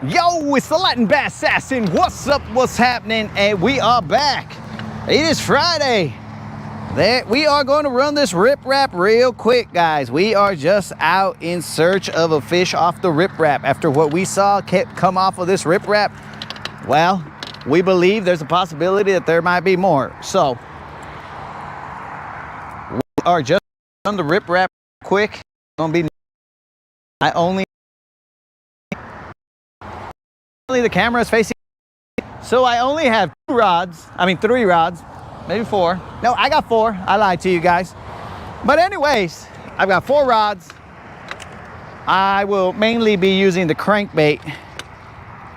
Yo, it's the Latin Bass Assassin. What's up? What's happening? And we are back. It is Friday. We are going to run this riprap real quick, guys. We are just out in search of a fish off the riprap. After what we saw come off of this riprap, well, we believe there's a possibility that there might be more. So we are just on the riprap quick. It's gonna be the camera is facing, so I only have three rods, maybe four. No, I got four. I lied to you guys. But anyways, I've got four rods. I will mainly be using the crankbait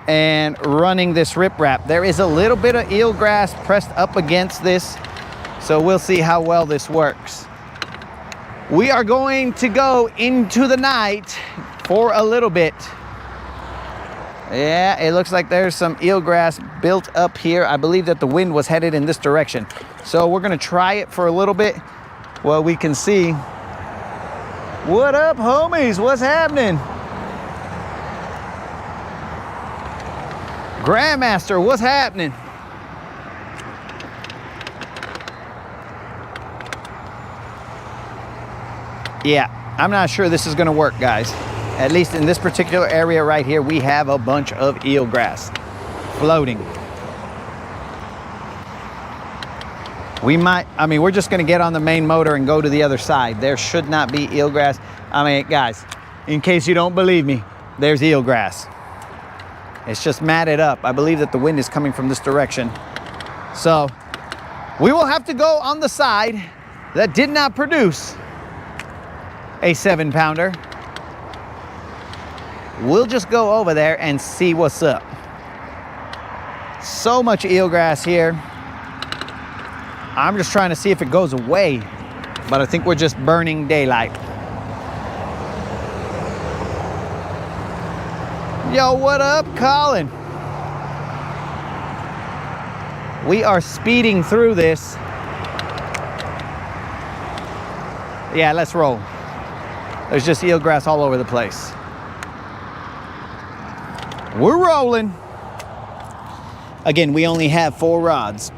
and running this riprap. There is a little bit of eelgrass pressed up against this, so we'll see how well this works. We are going to go into the night for a little bit. Yeah, it looks like there's some eelgrass built up here. I believe that the wind was headed in this direction. So we're gonna try it for a little bit while we can see. What up, homies? What's happening? Grandmaster, what's happening? Yeah, I'm not sure this is gonna work, guys. At least in this particular area right here, we have a bunch of eelgrass floating. We're just gonna get on the main motor and go to the other side. There should not be eelgrass. Guys, in case you don't believe me, there's eelgrass. It's just matted up. I believe that the wind is coming from this direction. So we will have to go on the side that did not produce a 7-pounder. We'll just go over there and see what's up. So much eelgrass here. I'm just trying to see if it goes away, but I think we're just burning daylight. Yo, what up, Colin? We are speeding through this. Yeah, let's roll. There's just eelgrass all over the place. We're rolling. Again, we only have 4 rods.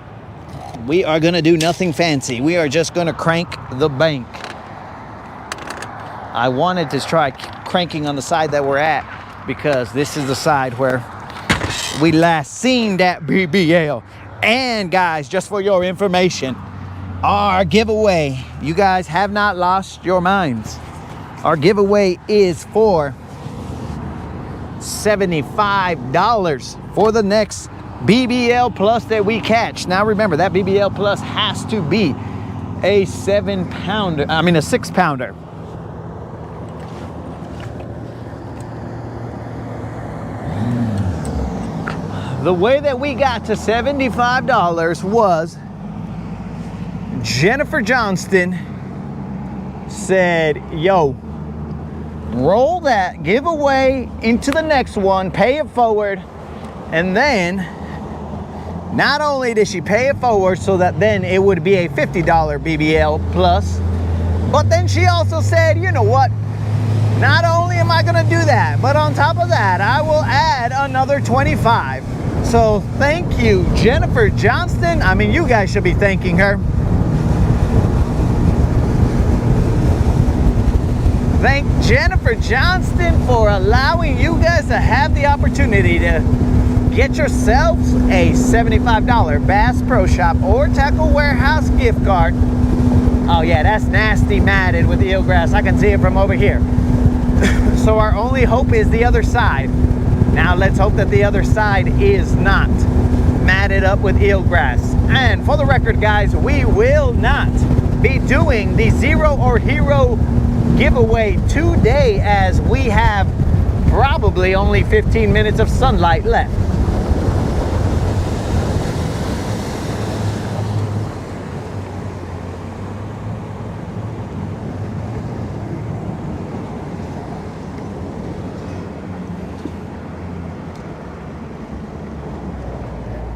We are gonna do nothing fancy. We are just gonna crank the bank. I wanted to try cranking on the side that we're at because this is the side where we last seen that BBL. And guys, just for your information, our giveaway, you guys have not lost your minds. Our giveaway is for $75 for the next BBL Plus that we catch. Now remember, that BBL Plus has to be a 6-pounder. The way that we got to $75 was Jennifer Johnston said, yo, roll that giveaway into the next one, pay it forward, and then not only did she pay it forward so that then it would be a $50 BBL Plus, but then she also said, you know what, not only am I gonna do that, but on top of that, I will add another 25. So thank you, Jennifer Johnston. You guys should be thanking her. Thank Jennifer Johnston for allowing you guys to have the opportunity to get yourselves a $75 Bass Pro Shop or Tackle Warehouse gift card. Oh yeah, that's nasty matted with eelgrass. I can see it from over here. So our only hope is the other side. Now let's hope that the other side is not matted up with eelgrass. And for the record, guys, we will not be doing the Zero or Hero giveaway today, as we have probably only 15 minutes of sunlight left.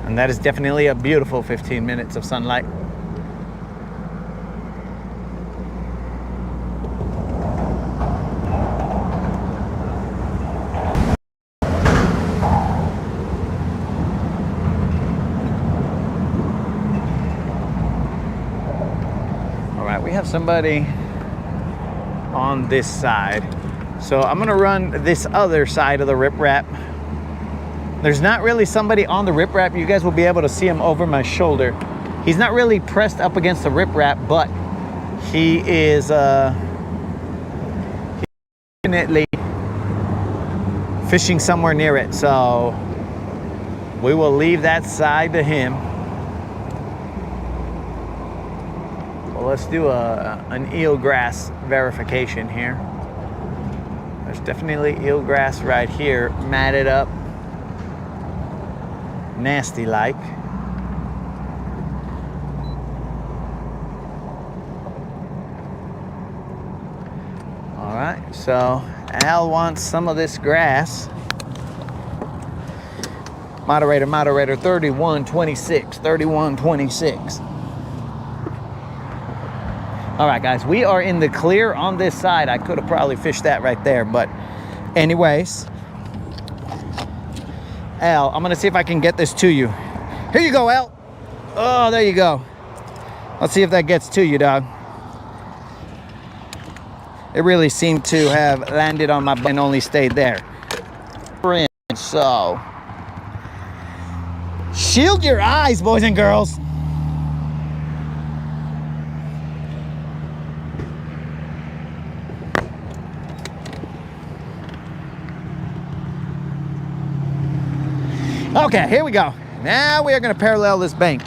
And that is definitely a beautiful 15 minutes of sunlight. have somebody on this side. So I'm gonna run this other side of the riprap. There's not really somebody on the riprap. You guys will be able to see him over my shoulder. He's not really pressed up against the riprap, but he is definitely fishing somewhere near it. So we will leave that side to him. Well, let's do an eelgrass verification here. There's definitely eelgrass right here, matted up, nasty like. All right, so Al wants some of this grass. Moderator, 3126, 3126. All right, guys, we are in the clear on this side. I could have probably fished that right there, but anyways. Al, I'm gonna see if I can get this to you. Here you go, Al. Oh, there you go. Let's see if that gets to you, dog. It really seemed to have landed on my butt and only stayed there. So, shield your eyes, boys and girls. Okay, here we go. Now we are going to parallel this bank.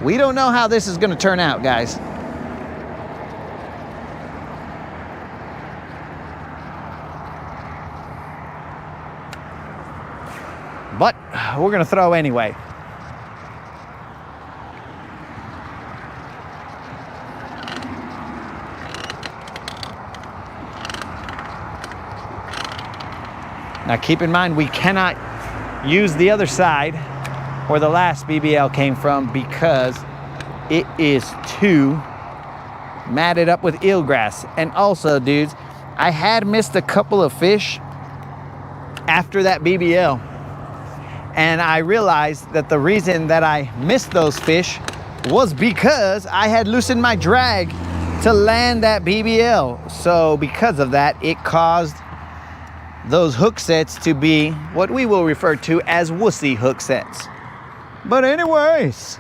We don't know how this is going to turn out, guys. But we're going to throw anyway. Now keep in mind, we cannot use the other side where the last BBL came from because it is too matted up with eelgrass. And also, dudes, I had missed a couple of fish after that BBL. And I realized that the reason that I missed those fish was because I had loosened my drag to land that BBL. So because of that, it caused those hook sets to be what we will refer to as wussy hook sets. But anyways,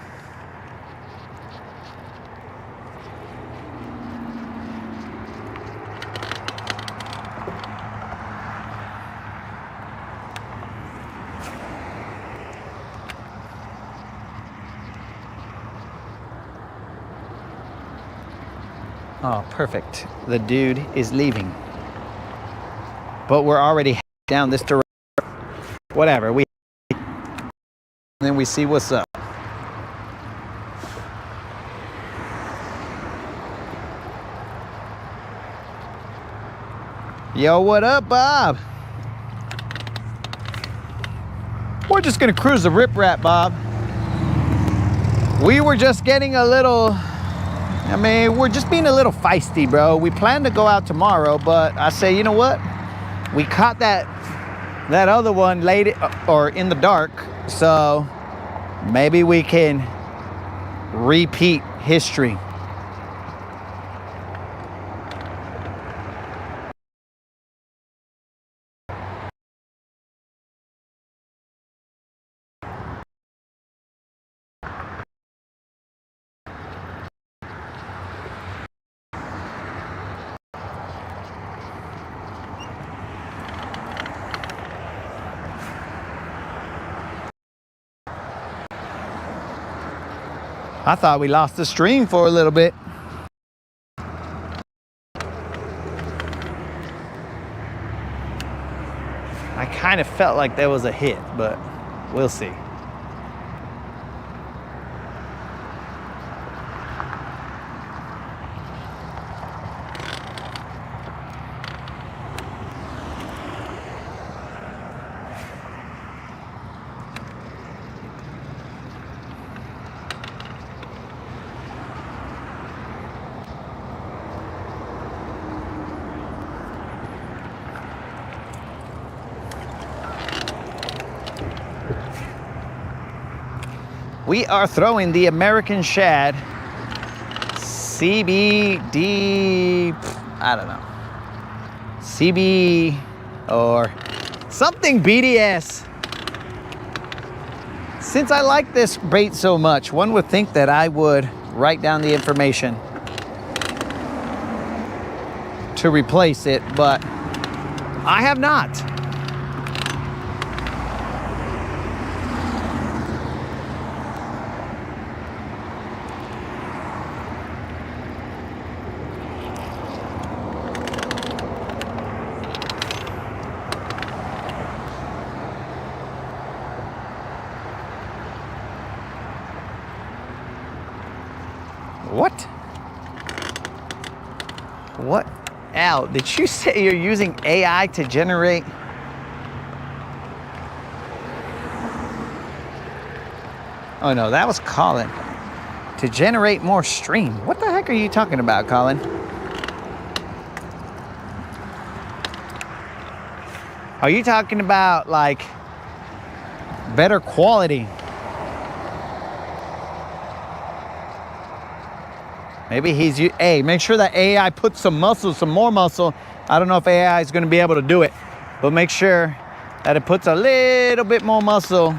oh, perfect. The dude is leaving. But we're already down this terrain. Whatever, and then we see what's up. Yo, what up, Bob? We're just gonna cruise the riprap, Bob. We were just getting a little, we're just being a little feisty, bro. We plan to go out tomorrow, but I say, you know what? We caught that other one late or in the dark, so maybe we can repeat history. I thought we lost the stream for a little bit. I kind of felt like there was a hit, but we'll see. We are throwing the American Shad CBD, I don't know, CB or something BDS. Since I like this bait so much, one would think that I would write down the information to replace it, but I have not. What? What? Al, did you say you're using AI to generate? Oh no, that was Colin. To generate more stream. What the heck are you talking about, Colin? Are you talking about like better quality? Maybe he's, hey, make sure that AI puts some muscle, some more muscle. I don't know if AI is going to be able to do it, but make sure that it puts a little bit more muscle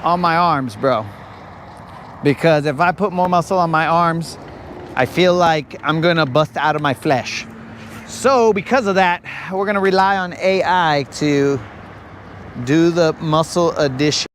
on my arms, bro. Because if I put more muscle on my arms, I feel like I'm going to bust out of my flesh. So because of that, we're going to rely on AI to do the muscle addition.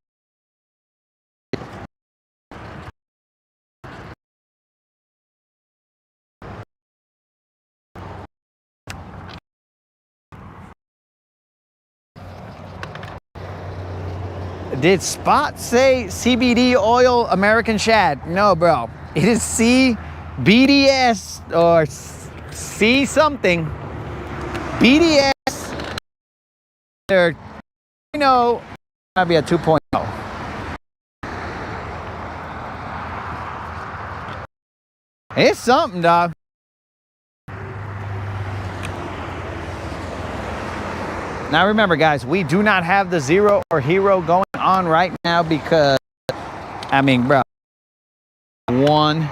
Did Spot say CBD oil American Shad? No, bro. It is CBDS or C something. BDS. There, you know, might be a 2.0. It's something, dog. Now remember, guys, we do not have the Zero or Hero going on right now because, I mean, bro, one.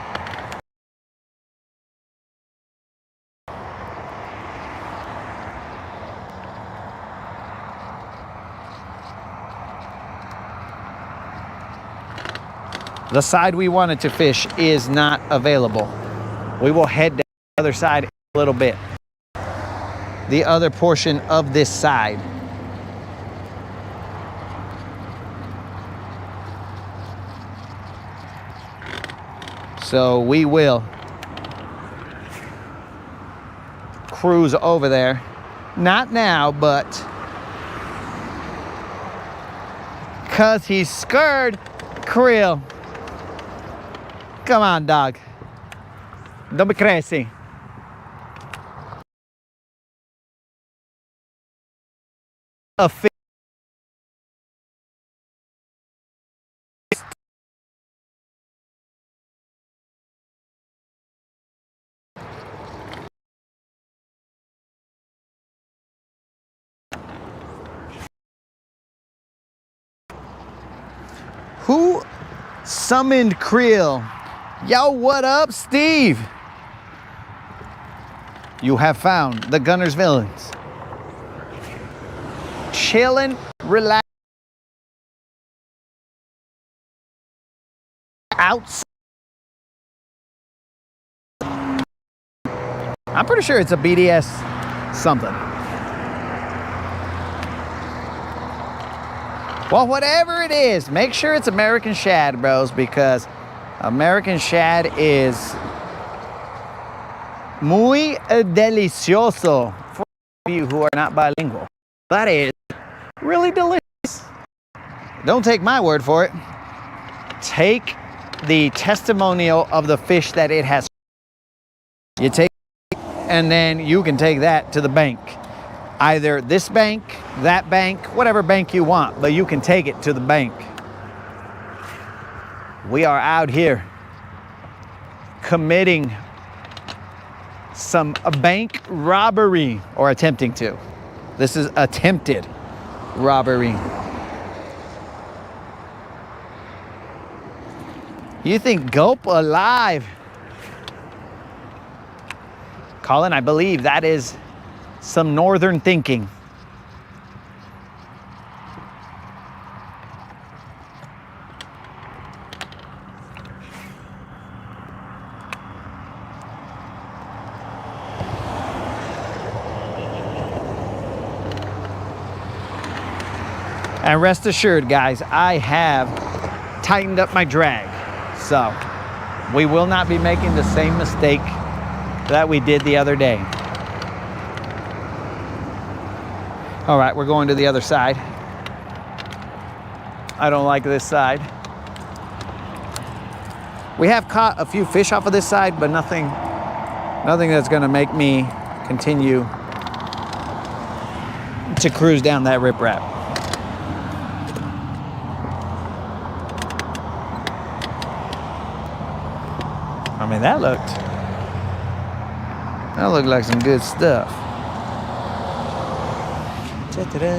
The side we wanted to fish is not available. We will head down the other side a little bit. The other portion of this side. So we will cruise over there. Not now, but cause he's scared. Krill. Come on, dog. Don't be crazy. A fish. Who summoned Krill? Yo, what up, Steve? You have found the Guntersville. Chilling, relax. Outside. I'm pretty sure it's a BDS something. Well, whatever it is, make sure it's American Shad, bros, because American Shad is muy delicioso for you who are not bilingual. That is really delicious. Don't take my word for it. Take the testimonial of the fish that it has. You take it, and then you can take that to the bank. Either this bank, that bank, whatever bank you want, but you can take it to the bank. We are out here committing a bank robbery, or attempting to. This is attempted robbery. You think gulp alive. Colin, I believe that is some northern thinking. And rest assured, guys, I have tightened up my drag. So we will not be making the same mistake that we did the other day. All right, we're going to the other side. I don't like this side. We have caught a few fish off of this side, but nothing that's gonna make me continue to cruise down that riprap. I mean, that looked like some good stuff. Ta-da-da.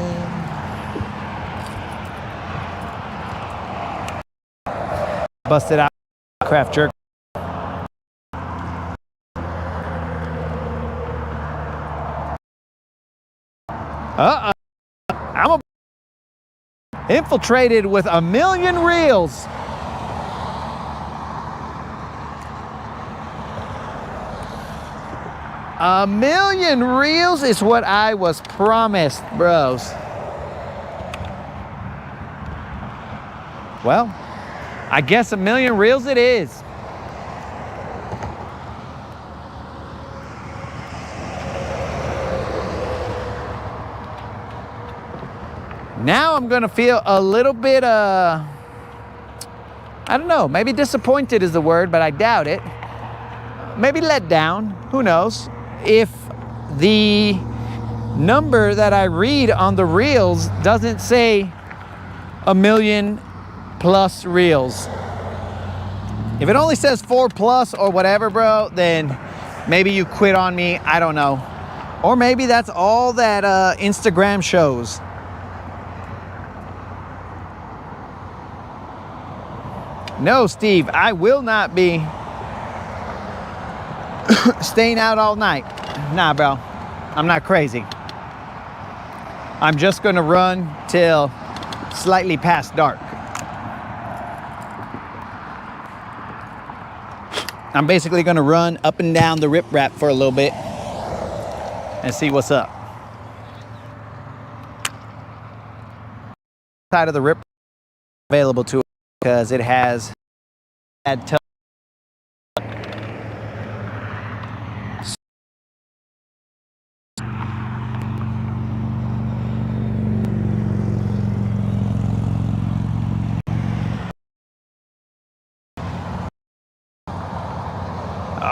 Busted out craft jerk. I'm infiltrated with 1,000,000 reels. A 1,000,000 reels is what I was promised, bros. Well, I guess 1,000,000 reels it is. Now I'm gonna feel a little bit, I don't know, maybe disappointed is the word, but I doubt it. Maybe let down, who knows? If the number that I read on the reels doesn't say 1,000,000 plus reels. If it only says 4 plus or whatever, bro, then maybe you quit on me, I don't know. Or maybe that's all that Instagram shows. No, Steve, I will not be staying out all night. Nah, bro, I'm not crazy. I'm just gonna run till slightly past dark. I'm basically gonna run up and down the riprap for a little bit and see what's up. Side of the rip available to it because it has had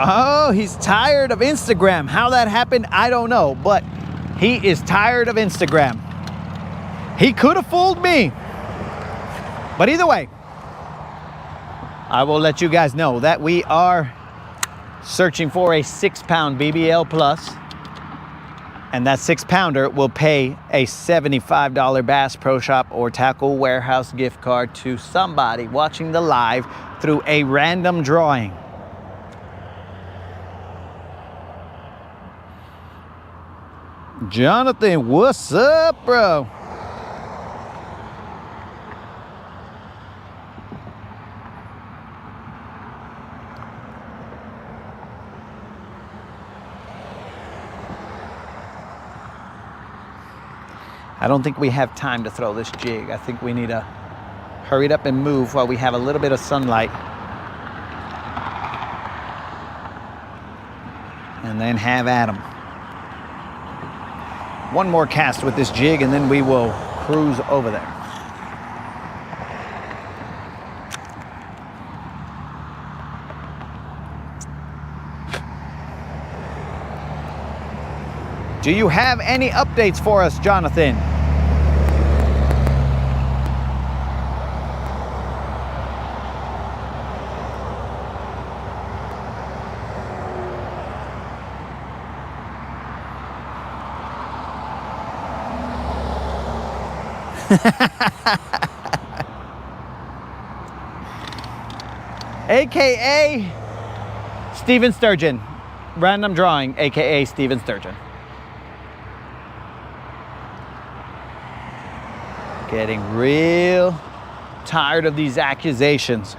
Oh, he's tired of Instagram. How that happened, I don't know, but he is tired of Instagram. He could have fooled me. But either way, I will let you guys know that we are searching for a 6-pound BBL plus, and that 6-pounder will pay a $75 Bass Pro Shop or Tackle Warehouse gift card to somebody watching the live through a random drawing. Jonathan, what's up, bro? I don't think we have time to throw this jig. I think we need to hurry it up and move while we have a little bit of sunlight. And then have at 'em. One more cast with this jig and then we will cruise over there. Do you have any updates for us, Jonathan? AKA Steven Sturgeon. Random drawing, AKA Steven Sturgeon. Getting real tired of these accusations.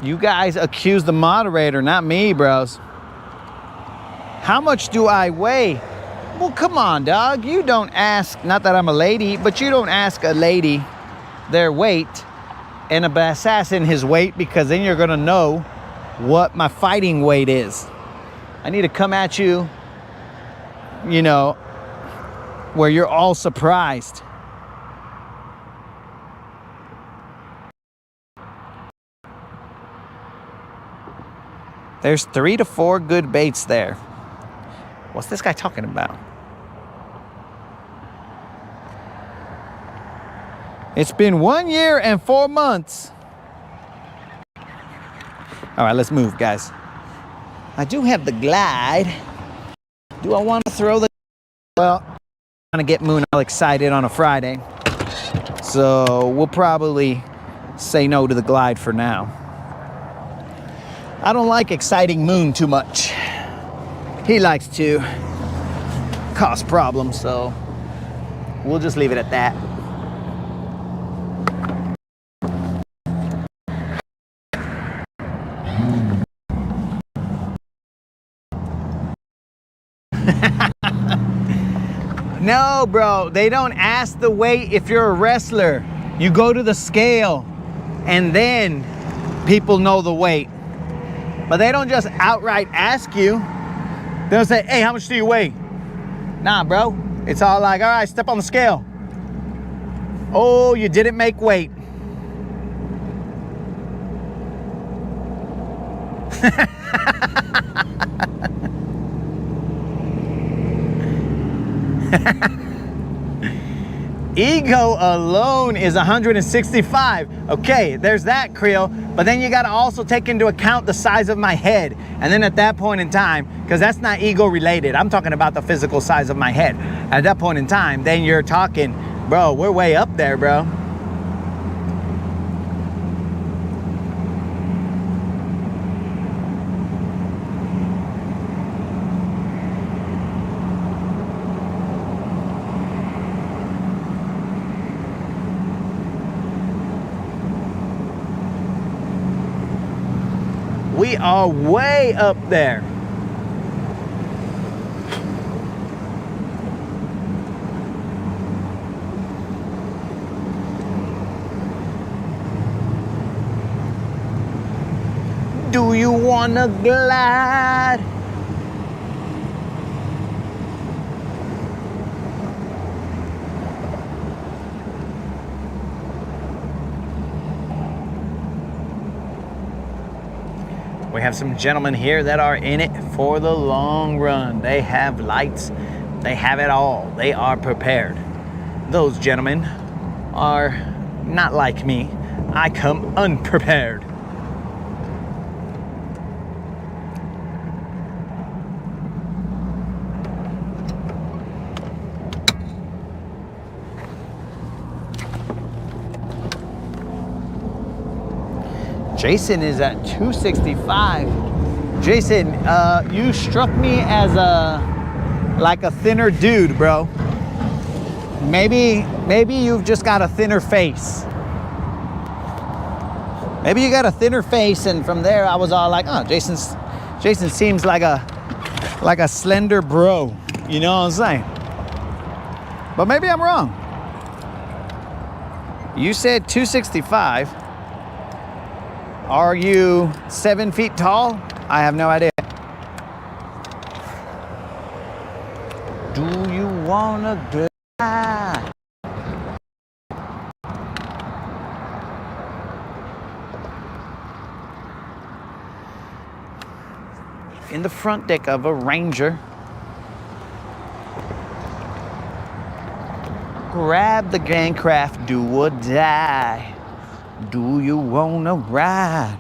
You guys accuse the moderator, not me, bros. How much do I weigh? Well, come on, dog. You don't ask, not that I'm a lady, but you don't ask a lady their weight and a assassin his weight, because then you're gonna know what my fighting weight is. I need to come at you, you know, where you're all surprised. There's 3 to 4 good baits there. What's this guy talking about? It's been 1 year and 4 months. All right, let's move, guys. I do have the glide. Do I want to throw the... Well, I'm going to get Moon all excited on a Friday. So we'll probably say no to the glide for now. I don't like exciting Moon too much. He likes to cause problems, so we'll just leave it at that. No, bro, they don't ask the weight if you're a wrestler. You go to the scale and then people know the weight. But they don't just outright ask you. They don't say, hey, how much do you weigh? Nah, bro. It's all like, all right, step on the scale. Oh, you didn't make weight. Ego alone is 165. Okay, there's that, Creel. But then you got to also take into account the size of my head. And then at that point in time, because that's not ego related, I'm talking about the physical size of my head. At that point in time, then you're talking, bro, we're way up there, bro. We are way up there. Do you wanna glide? We have some gentlemen here that are in it for the long run. They have lights, they have it all. They are prepared. Those gentlemen are not like me. I come unprepared. Jason is at 265. Jason, you struck me as like a thinner dude, bro. Maybe you've just got a thinner face. Maybe you got a thinner face, and from there I was all like, oh, Jason seems like a slender bro. You know what I'm saying? But maybe I'm wrong. You said 265. Are you 7 feet tall? I have no idea. Do you wanna glide? In the front deck of a Ranger. Grab the gangcraft, do or die. Do you wanna ride?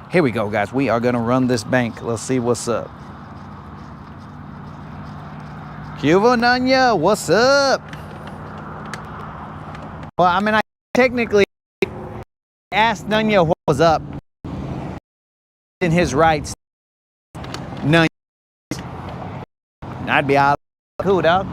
Here we go, guys. We are gonna run this bank. Let's see what's up. Cuba Nanya, what's up? Well, I mean, I technically asked Nunya what was up in his rights. Nunya, I'd be out. Cool, dog.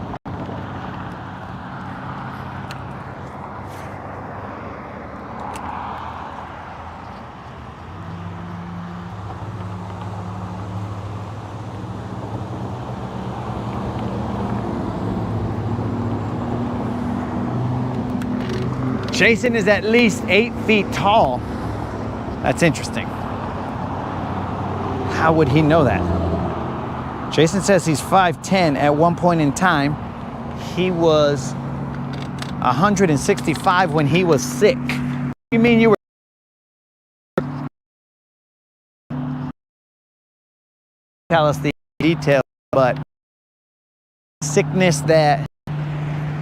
Jason is at least 8 feet tall. That's interesting. How would he know that? Jason says he's 5'10". At one point in time, he was 165 when he was sick. You mean you were? Tell us the details, but sickness that,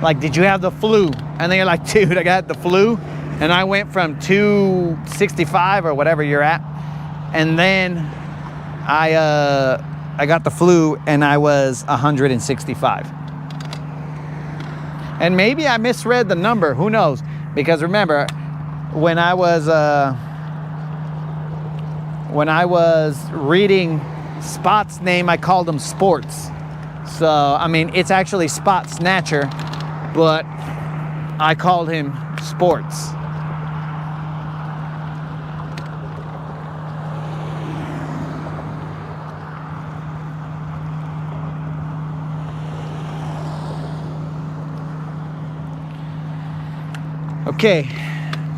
like, did you have the flu? And then you're like, dude, I got the flu. And I went from 265 or whatever you're at. And then I got the flu and I was 165. And maybe I misread the number, who knows? Because remember, when I was reading Spot's name, I called him Sports. So, I mean, it's actually Spot Snatcher, but I called him Sports. Okay,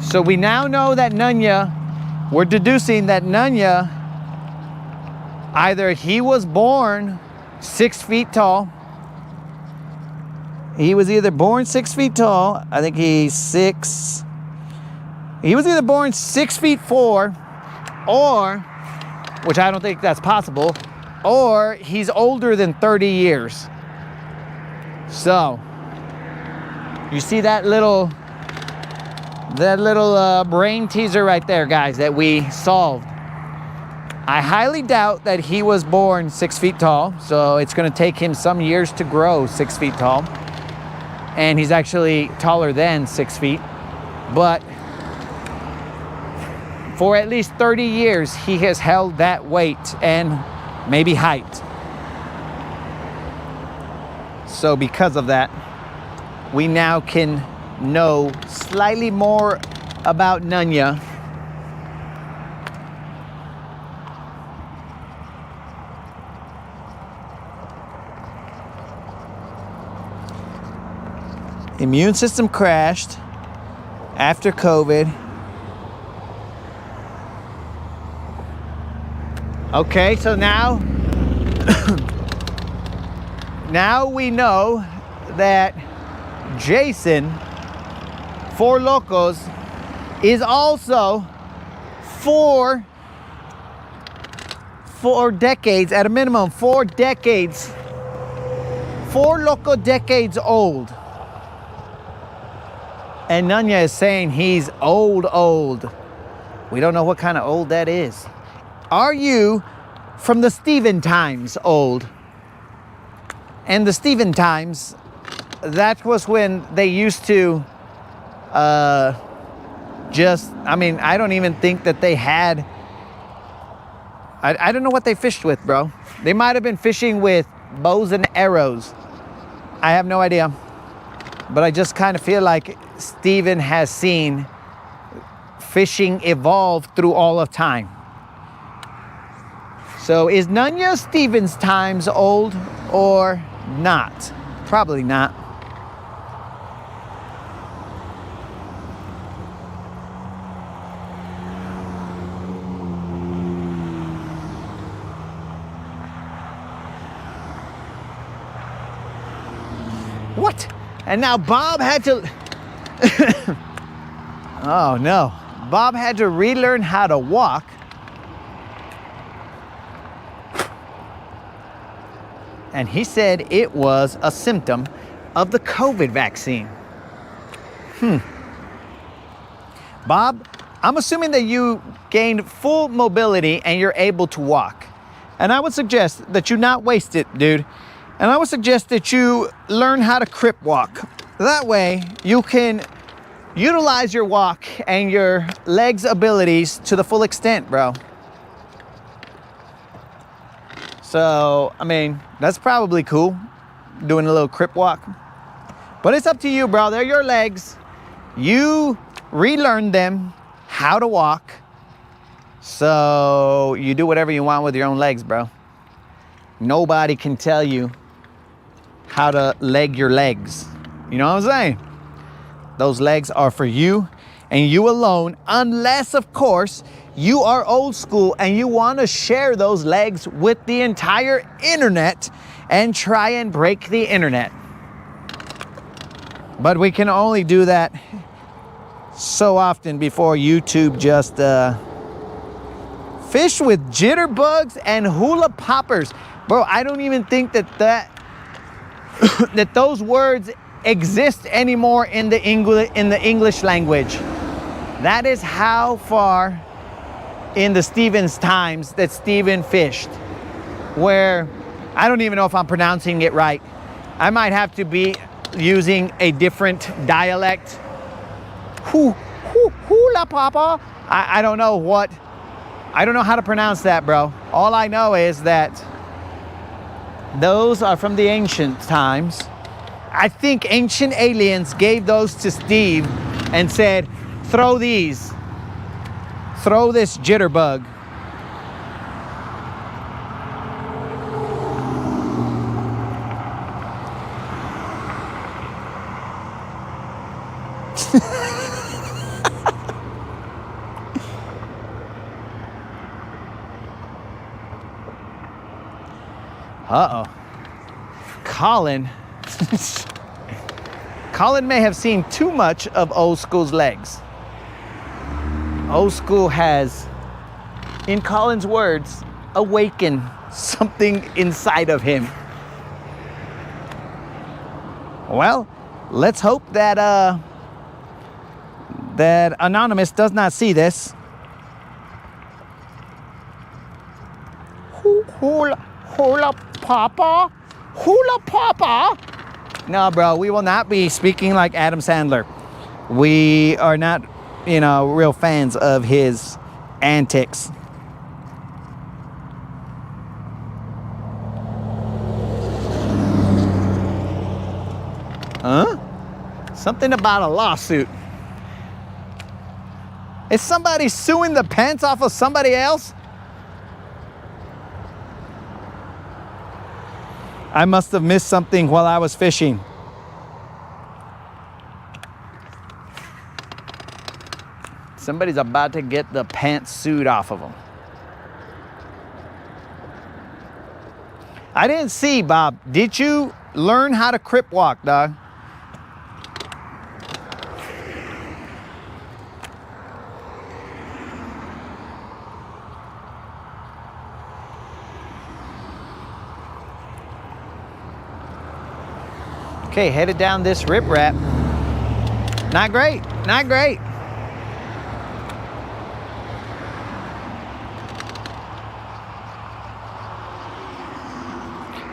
so we now know that Nunya, we're deducing that Nunya, either he was born 6 feet tall. He was either born 6 feet tall. I think he was either born 6'4", or, which I don't think that's possible, or he's older than 30 years. So, you see that little brain teaser right there, guys, that we solved. I highly doubt that he was born 6 feet tall, so it's going to take him some years to grow 6 feet tall. And he's actually taller than 6 feet. But for at least 30 years, he has held that weight and maybe height. So because of that, we now can know slightly more about Nunya. Immune system crashed after COVID. Okay, so now now we know that Jason Four Locos is also four decades, at a minimum 4 decades, 4 Loco decades old. And Nunya is saying he's old. We don't know what kind of old that is. Are you from the Steven times old? And the Steven times, that was when they used to I don't even think that they had, I don't know what they fished with, bro. They might have been fishing with bows and arrows. I have no idea. But I just kind of feel like Steven has seen fishing evolve through all of time. So is Nunya Steven's times old or not? Probably not. What? And now Bob had to oh no, Bob had to relearn how to walk. And he said it was a symptom of the COVID vaccine. Bob, I'm assuming that you gained full mobility and you're able to walk. And I would suggest that you not waste it, dude. And I would suggest that you learn how to crip walk. That way you can utilize your walk and your legs abilities to the full extent, bro. So, I mean, that's probably cool, doing a little crip walk. But it's up to you, bro. They're your legs. You relearn them how to walk. So you do whatever you want with your own legs, bro. Nobody can tell you how to leg your legs. You know what I'm saying? Those legs are for you and you alone, unless, of course, you are old school and you want to share those legs with the entire internet and try and break the internet. But we can only do that so often before YouTube just fish with jitterbugs and hula poppers. Bro, I don't even think that those words exist anymore in the English language. That is how far in the Stevens times that Stephen fished, where I don't even know if I'm pronouncing it right. I might have to be using a different dialect. Hula papa. I don't know what. I don't know how to pronounce that, bro. All I know is that those are from the ancient times. I think ancient aliens gave those to Steve and said, throw these. Throw this jitterbug. Uh-oh. Colin. Colin may have seen too much of Old School's legs. Old School has, in Colin's words, awakened something inside of him. Well, let's hope that that Anonymous does not see this. Hula papa? Hula papa? No, bro, we will not be speaking like Adam Sandler. We are not, you know, real fans of his antics. Huh? Something about a lawsuit. Is somebody suing the pants off of somebody else? I must have missed something while I was fishing. Somebody's about to get the pantsuit off of them. I didn't see, Bob. Did you learn how to crip walk, dog? Okay, headed down this riprap. Not great, not great.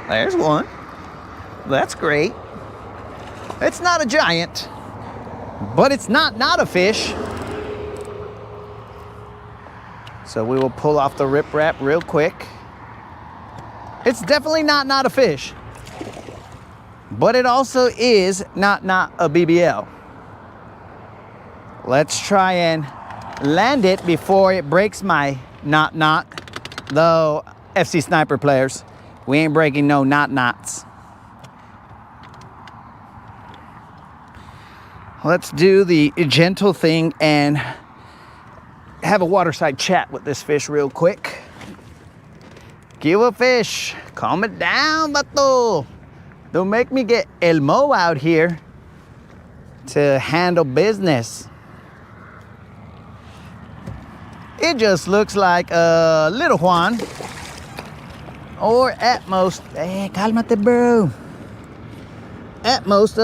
There's one. That's great. It's not a giant, but it's not a fish. So we will pull off the riprap real quick. It's definitely not a fish. But it also is not a BBL. Let's try and land it before it breaks my knot. Though, FC Sniper players, we ain't breaking no knots. Let's do the gentle thing and have a waterside chat with this fish real quick. Give a fish. Calm it down, bato. Don't make me get Elmo out here to handle business. It just looks like a little Juan, or at most, hey, cálmate, bro. At most,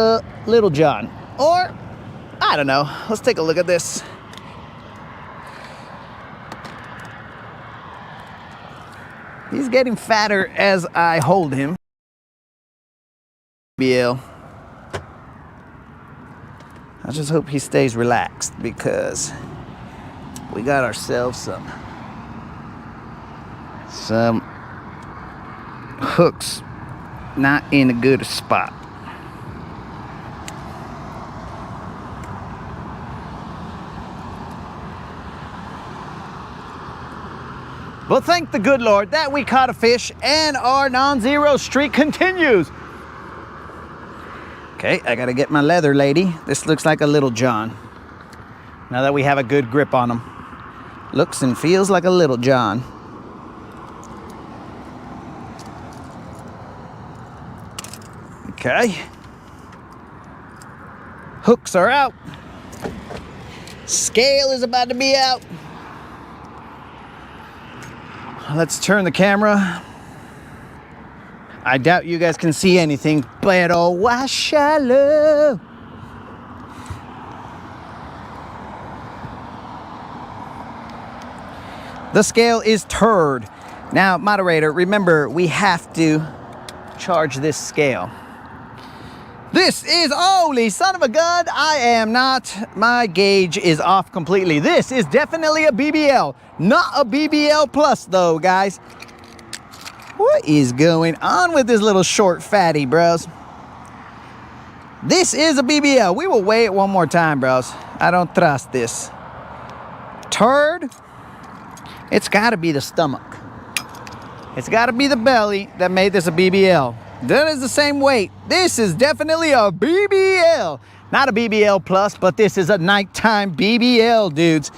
Little John, or I don't know. Let's take a look at this. He's getting fatter as I hold him. BL. I just hope he stays relaxed because we got ourselves some hooks not in a good spot. Well, thank the good Lord that we caught a fish and our non-zero streak continues. Okay, I gotta get my leather lady. This looks like a little John. Now that we have a good grip on him. Looks and feels like a little John. Okay. Hooks are out. Scale is about to be out. Let's turn the camera. I doubt you guys can see anything, but oh, why shallow. The scale is turned. Now, moderator, remember, we have to charge this scale. This is holy son of a gun. I am not. My gauge is off completely. This is definitely a BBL. Not a BBL plus though, guys. What is going on with this little short fatty, bros? This is a BBL. We will weigh it one more time, bros. I don't trust this. Turd. It's got to be the stomach. It's got to be the belly that made this a BBL. That is the same weight. This is definitely a BBL. Not a BBL plus, but this is a nighttime BBL, dudes.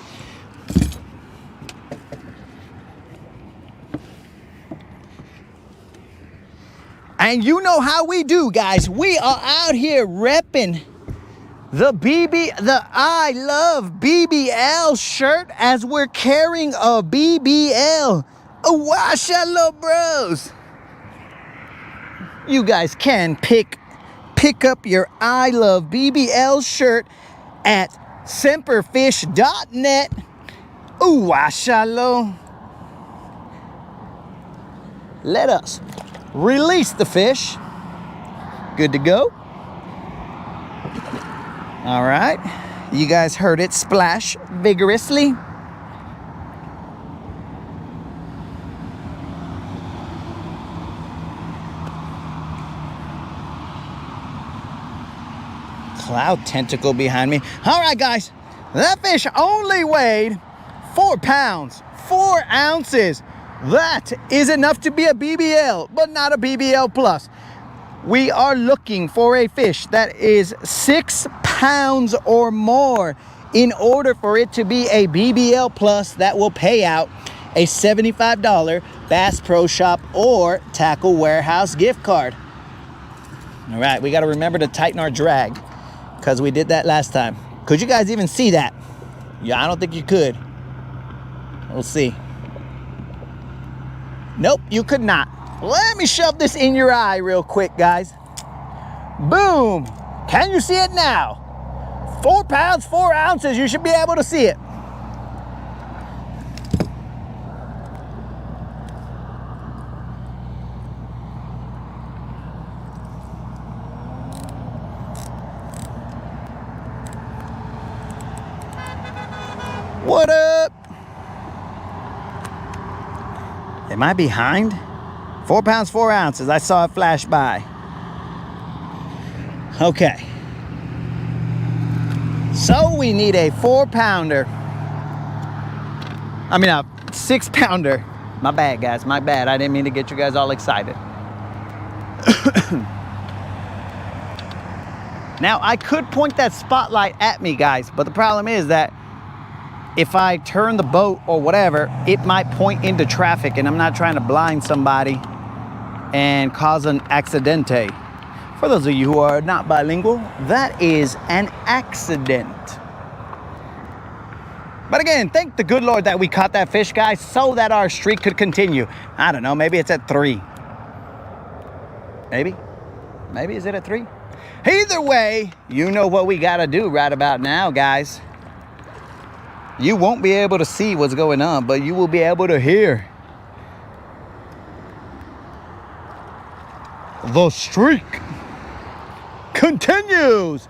And you know how we do, guys. We are out here repping the I Love BBL shirt as we're carrying a BBL. Oh, wow, shallow bros. You guys can pick up your I Love BBL shirt at semperfish.net. Ooh, wow, shallow. Let us release the fish. Good to go. All right. You guys heard it splash vigorously. Cloud tentacle behind me. All right, guys. That fish only weighed 4 pounds, 4 ounces. That is enough to be a BBL, but not a BBL plus. We are looking for a fish that is 6 pounds or more in order for it to be a BBL plus that will pay out a $75 Bass Pro Shop or Tackle Warehouse gift card. All right, we got to remember to tighten our drag because we did that last time. Could you guys even see that? Yeah, I don't think you could. We'll see. Nope, you could not. Let me shove this in your eye real quick, guys. Boom. Can you see it now? 4 pounds, 4 ounces. You should be able to see it. What up? Am I behind? 4 pounds, 4 ounces. I saw it flash by. Okay. So we need a 4-pounder. I mean a 6-pounder. My bad, guys. My bad. I didn't mean to get you guys all excited. Now, I could point that spotlight at me, guys, but the problem is that if I turn the boat or whatever, it might point into traffic, and I'm not trying to blind somebody and cause an accidente. For those of you who are not bilingual, that is an accident. But again, thank the good Lord that we caught that fish, guys, so that our streak could continue. I don't know, maybe it's at 3. Maybe is it at 3? Either way, you know what we gotta do right about now, guys. You won't be able to see what's going on, but you will be able to hear. The streak continues.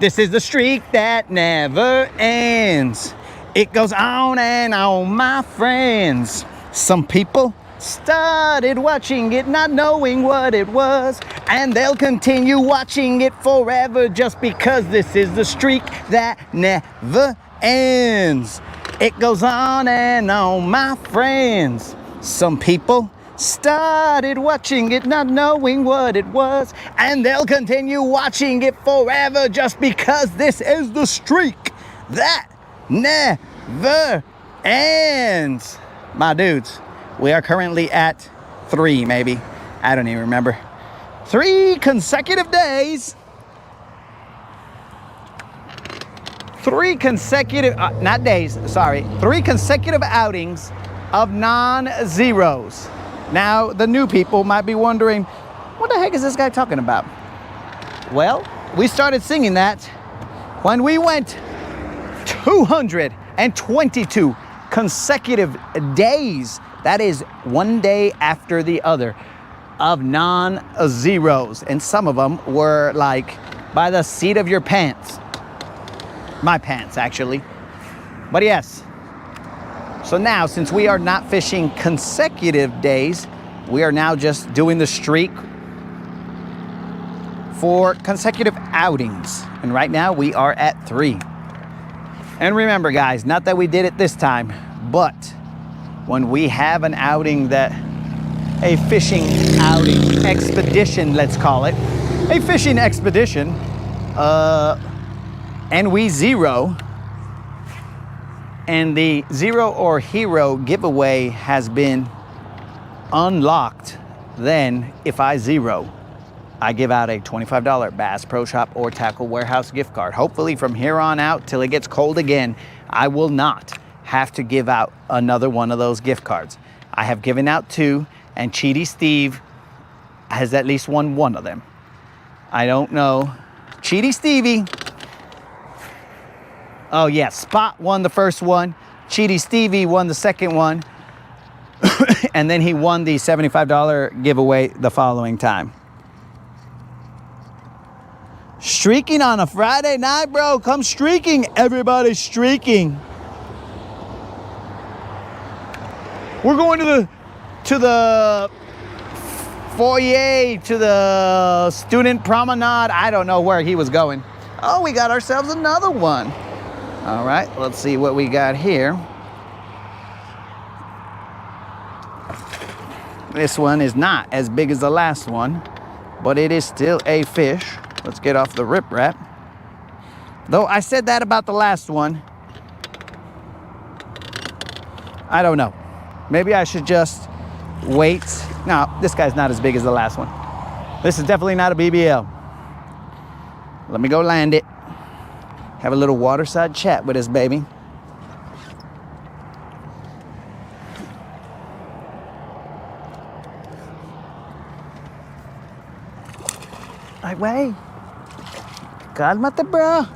This is the streak that never ends. It goes on and on, my friends. Some people started watching it not knowing what it was, and they'll continue watching it forever just because this is the streak that never ends. It goes on and on, my friends. Some people started watching it not knowing what it was, and they'll continue watching it forever just because this is the streak that never ends. My dudes, we are currently at 3, maybe. I don't even remember. 3 consecutive days. 3 consecutive, not days, sorry. 3 consecutive outings of non-zeros. Now, the new people might be wondering, what the heck is this guy talking about? Well, we started singing that when we went 222 consecutive days. That is one day after the other of non-zeros. And some of them were like by the seat of your pants. My pants, actually. But yes. So now, since we are not fishing consecutive days, we are now just doing the streak for consecutive outings. And right now we are at 3. And remember, guys, not that we did it this time, but when we have an outing a fishing outing expedition, let's call it, a fishing expedition, and we zero, and the Zero or Hero giveaway has been unlocked, then if I zero, I give out a $25 Bass Pro Shop or Tackle Warehouse gift card. Hopefully from here on out till it gets cold again, I will not have to give out another one of those gift cards. I have given out 2, and Cheaty Steve has at least won 1 of them. I don't know. Cheaty Stevie. Oh yeah, Spot won the first one. Cheaty Stevie won the second one. And then he won the $75 giveaway the following time. Streaking on a Friday night, bro. Come streaking. Everybody's streaking. We're going to the foyer, to the student promenade. I don't know where he was going. Oh, we got ourselves another one. All right, let's see what we got here. This one is not as big as the last one, but it is still a fish. Let's get off the riprap. Though I said that about the last one. I don't know. Maybe I should just wait. No, this guy's not as big as the last one. This is definitely not a BBL. Let me go land it. Have a little waterside chat with this baby. Ay, wey. Cálmate, bro.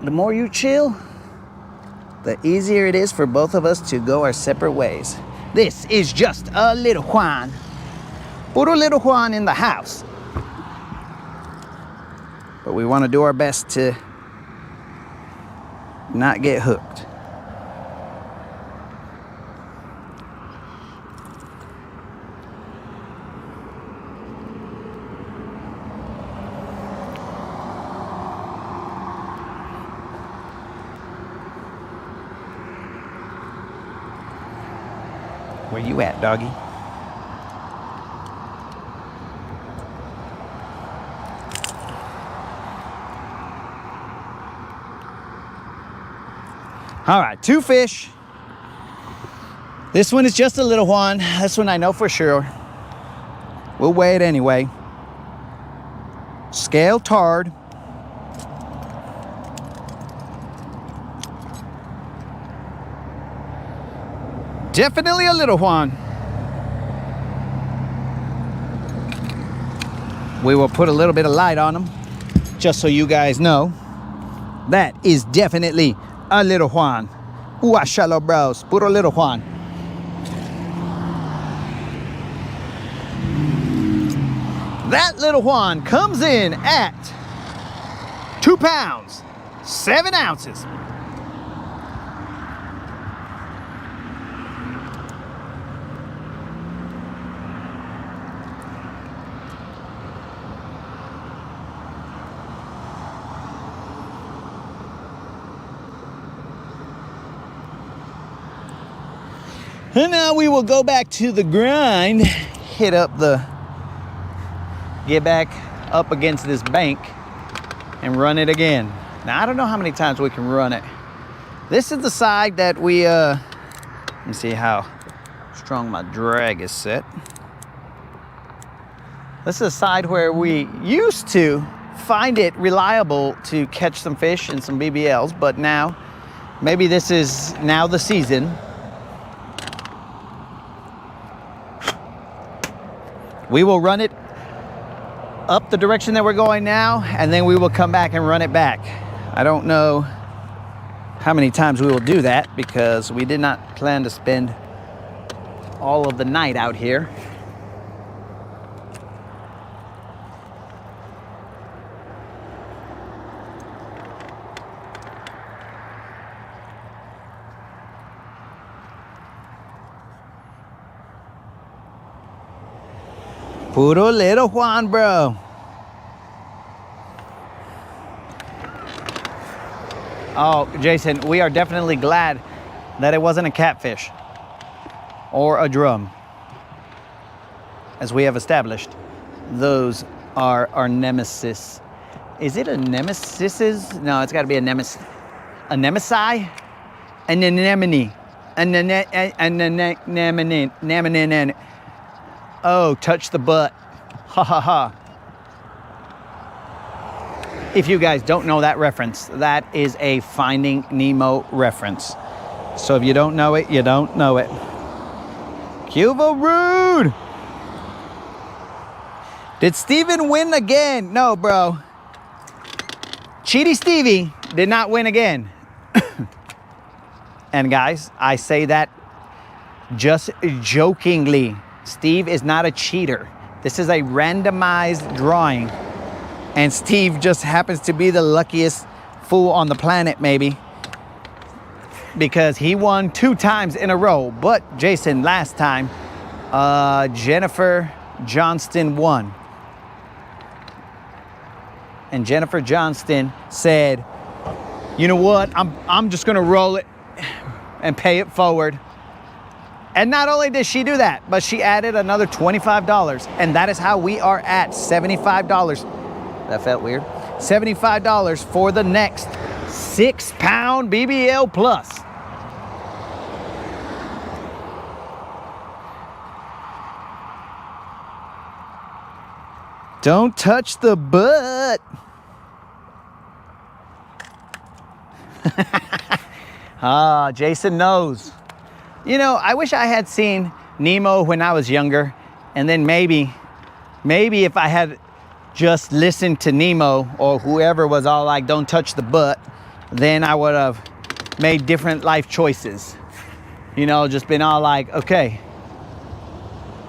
The more you chill, the easier it is for both of us to go our separate ways. This is just a little Juan. Puro little Juan in the house. But we want to do our best to not get hooked. Where you at, doggy? All right, 2 fish. This one is just a little one. This one I know for sure. We'll weigh it anyway. Scale tarred. Definitely a little one. We will put a little bit of light on them, just so you guys know. That is definitely a little Juan. Ooh, shallow bros. Puro little Juan. That little Juan comes in at 2 pounds, 7 ounces. And now we will go back to the grind, get back up against this bank and run it again. Now, I don't know how many times we can run it. This is the side that we, let me see how strong my drag is set. This is a side where we used to find it reliable to catch some fish and some BBLs, but now, maybe this is now the season. We will run it up the direction that we're going now, and then we will come back and run it back. I don't know how many times we will do that because we did not plan to spend all of the night out here. Puro little Juan, bro. Oh, Jason, we are definitely glad that it wasn't a catfish or a drum. As we have established, those are our nemesis. Is it a nemesis? No, it's got to be a nemesis. A nemesi? An anemone. An anemone. Oh, touch the butt. Ha ha ha. If you guys don't know that reference, that is a Finding Nemo reference. So if you don't know it, you don't know it. Cuba Rude! Did Steven win again? No, bro. Cheaty Stevie did not win again. And guys, I say that just jokingly. Steve is not a cheater. This is a randomized drawing. And Steve just happens to be the luckiest fool on the planet, maybe. Because he won 2 times in a row. But Jason, last time, Jennifer Johnston won. And Jennifer Johnston said, you know what, I'm just gonna roll it and pay it forward. And not only did she do that, but she added another $25. And that is how we are at $75. That felt weird. $75 for the next 6-pound BBL plus. Don't touch the butt. Ah, Jason knows. You know, I wish I had seen Nemo when I was younger, and then maybe if I had just listened to Nemo or whoever was all like, don't touch the butt, then I would have made different life choices. You know, just been all like, okay,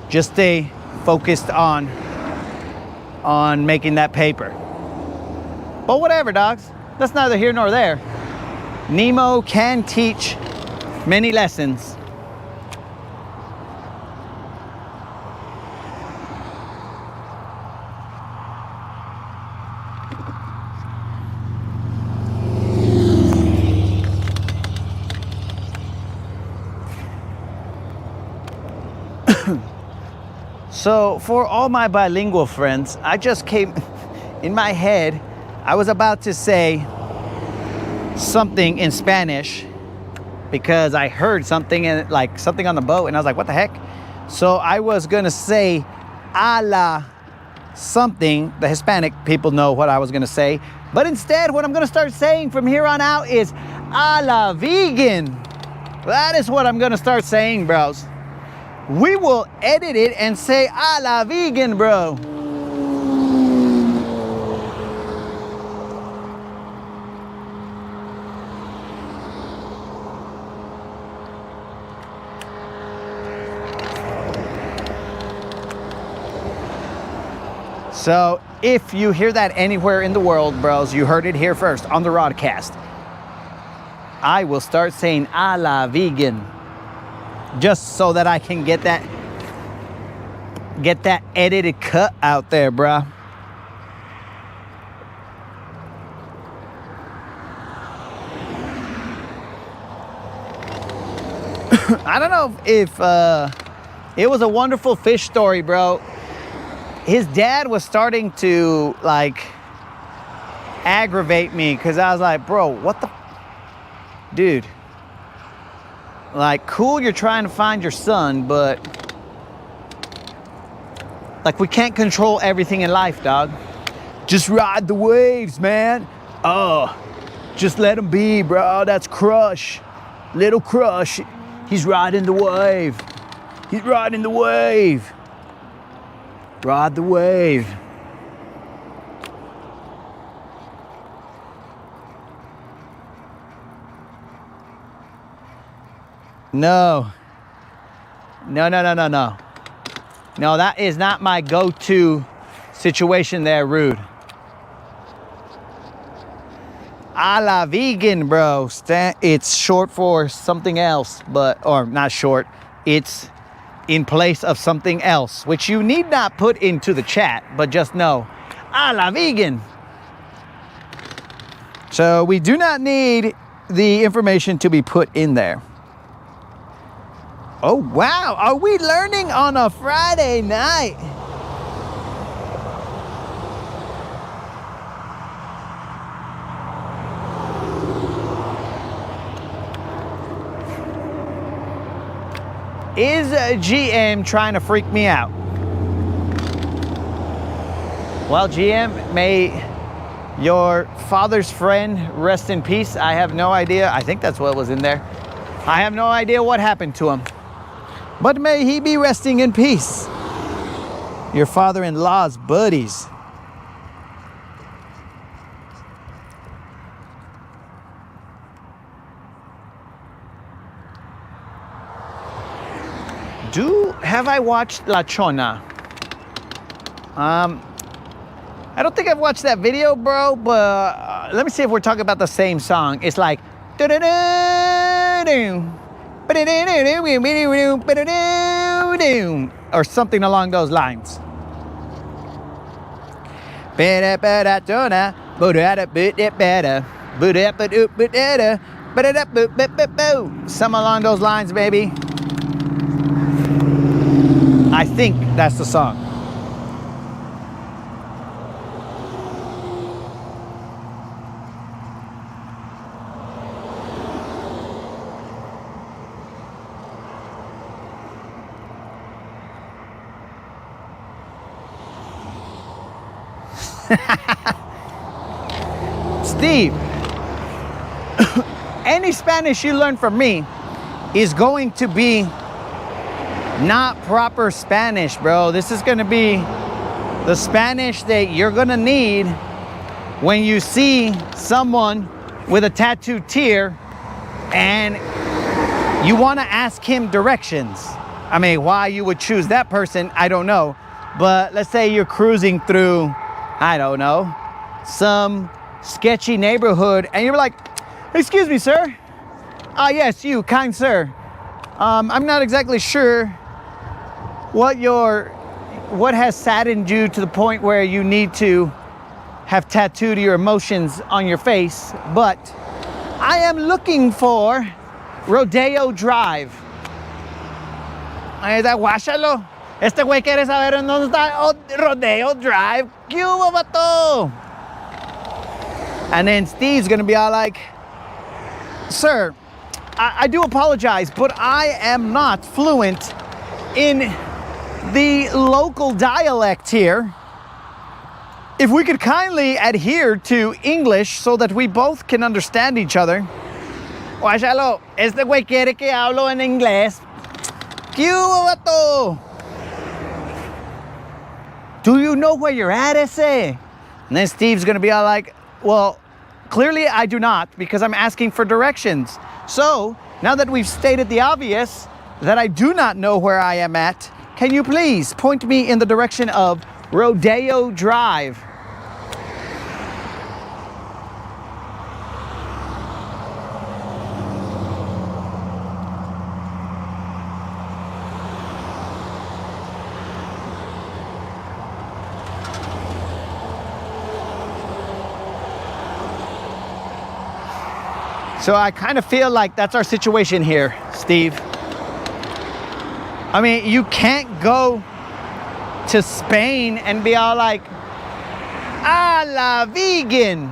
just stay focused on making that paper. But whatever, dogs. That's neither here nor there. Nemo can teach many lessons. So for all my bilingual friends, I just came in my head, I was about to say something in Spanish because I heard something and like something on the boat and I was like, what the heck? So I was gonna say a la something. The Hispanic people know what I was gonna say, but instead what I'm gonna start saying from here on out is a la vegan. That is what I'm gonna start saying, bros. We will edit it and say a la vegan, bro. So if you hear that anywhere in the world, bros, you heard it here first on the broadcast. I will start saying a la vegan, just so that I can get that edited cut out there, bruh. I don't know if it was a wonderful fish story, bro. His dad was starting to like aggravate me because I was like, bro, what the dude? Like, cool, you're trying to find your son, but like, we can't control everything in life, dog. Just ride the waves, man. Oh, just let him be, bro. That's Crush, little Crush. He's riding the wave. He's riding the wave. Ride the wave. No. No, no, no, no, no. No, that is not my go-to situation there, Rude. A la vegan, bro. It's short for something else, or not short. It's in place of something else, which you need not put into the chat, but just know, a la vegan. So we do not need the information to be put in there. Oh, wow. Are we learning on a Friday night? Is GM trying to freak me out? Well, GM, may your father's friend rest in peace. I have no idea. I think that's what was in there. I have no idea what happened to him. But may he be resting in peace. Your father-in-law's buddies. Have I watched La Chona? I don't think I've watched that video, bro, but let me see if we're talking about the same song. It's like or something along those lines. Some along those lines, baby. I think that's the song. Steve, any Spanish you learn from me is going to be not proper Spanish, bro. This is gonna be the Spanish that you're gonna need when you see someone with a tattooed tear and you wanna ask him directions. I mean, why you would choose that person, I don't know. But let's say you're cruising through, I don't know, some sketchy neighborhood and you're like, excuse me, sir. Yes, you, kind sir. I'm not exactly sure what has saddened you to the point where you need to have tattooed your emotions on your face, but I am looking for Rodeo Drive. Ahí está, guáchalo. Este güey quiere saber en dónde está Rodeo Drive. ¿Qué hubo, vato? And then Steve's gonna be all like, sir, I do apologize, but I am not fluent in the local dialect here. If we could kindly adhere to English so that we both can understand each other. Guáchalo, este güey quiere que hablo en inglés. ¿Qué hubo, vato? Do you know where you're at, ese? And then Steve's gonna be all like, well, clearly I do not, because I'm asking for directions. So, now that we've stated the obvious, that I do not know where I am at, can you please point me in the direction of Rodeo Drive? So I kind of feel like that's our situation here, Steve. I mean, you can't go to Spain and be all like, "A la vegan,"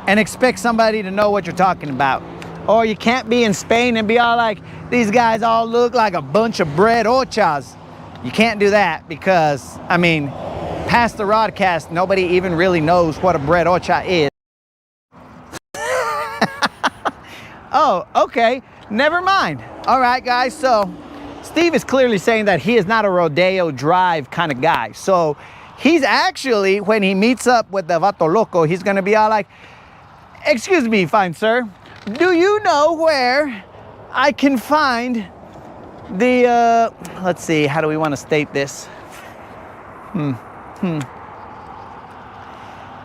and expect somebody to know what you're talking about. Or you can't be in Spain and be all like, "These guys all look like a bunch of bread ochas." You can't do that because, I mean, past the broadcast, nobody even really knows what a bread ocha is. Oh, okay, never mind. All right, guys, so Steve is clearly saying that he is not a Rodeo Drive kind of guy. So he's actually, when he meets up with the Vato Loco, he's gonna be all like, "Excuse me, fine sir, do you know where I can find the, let's see, how do we want to state this?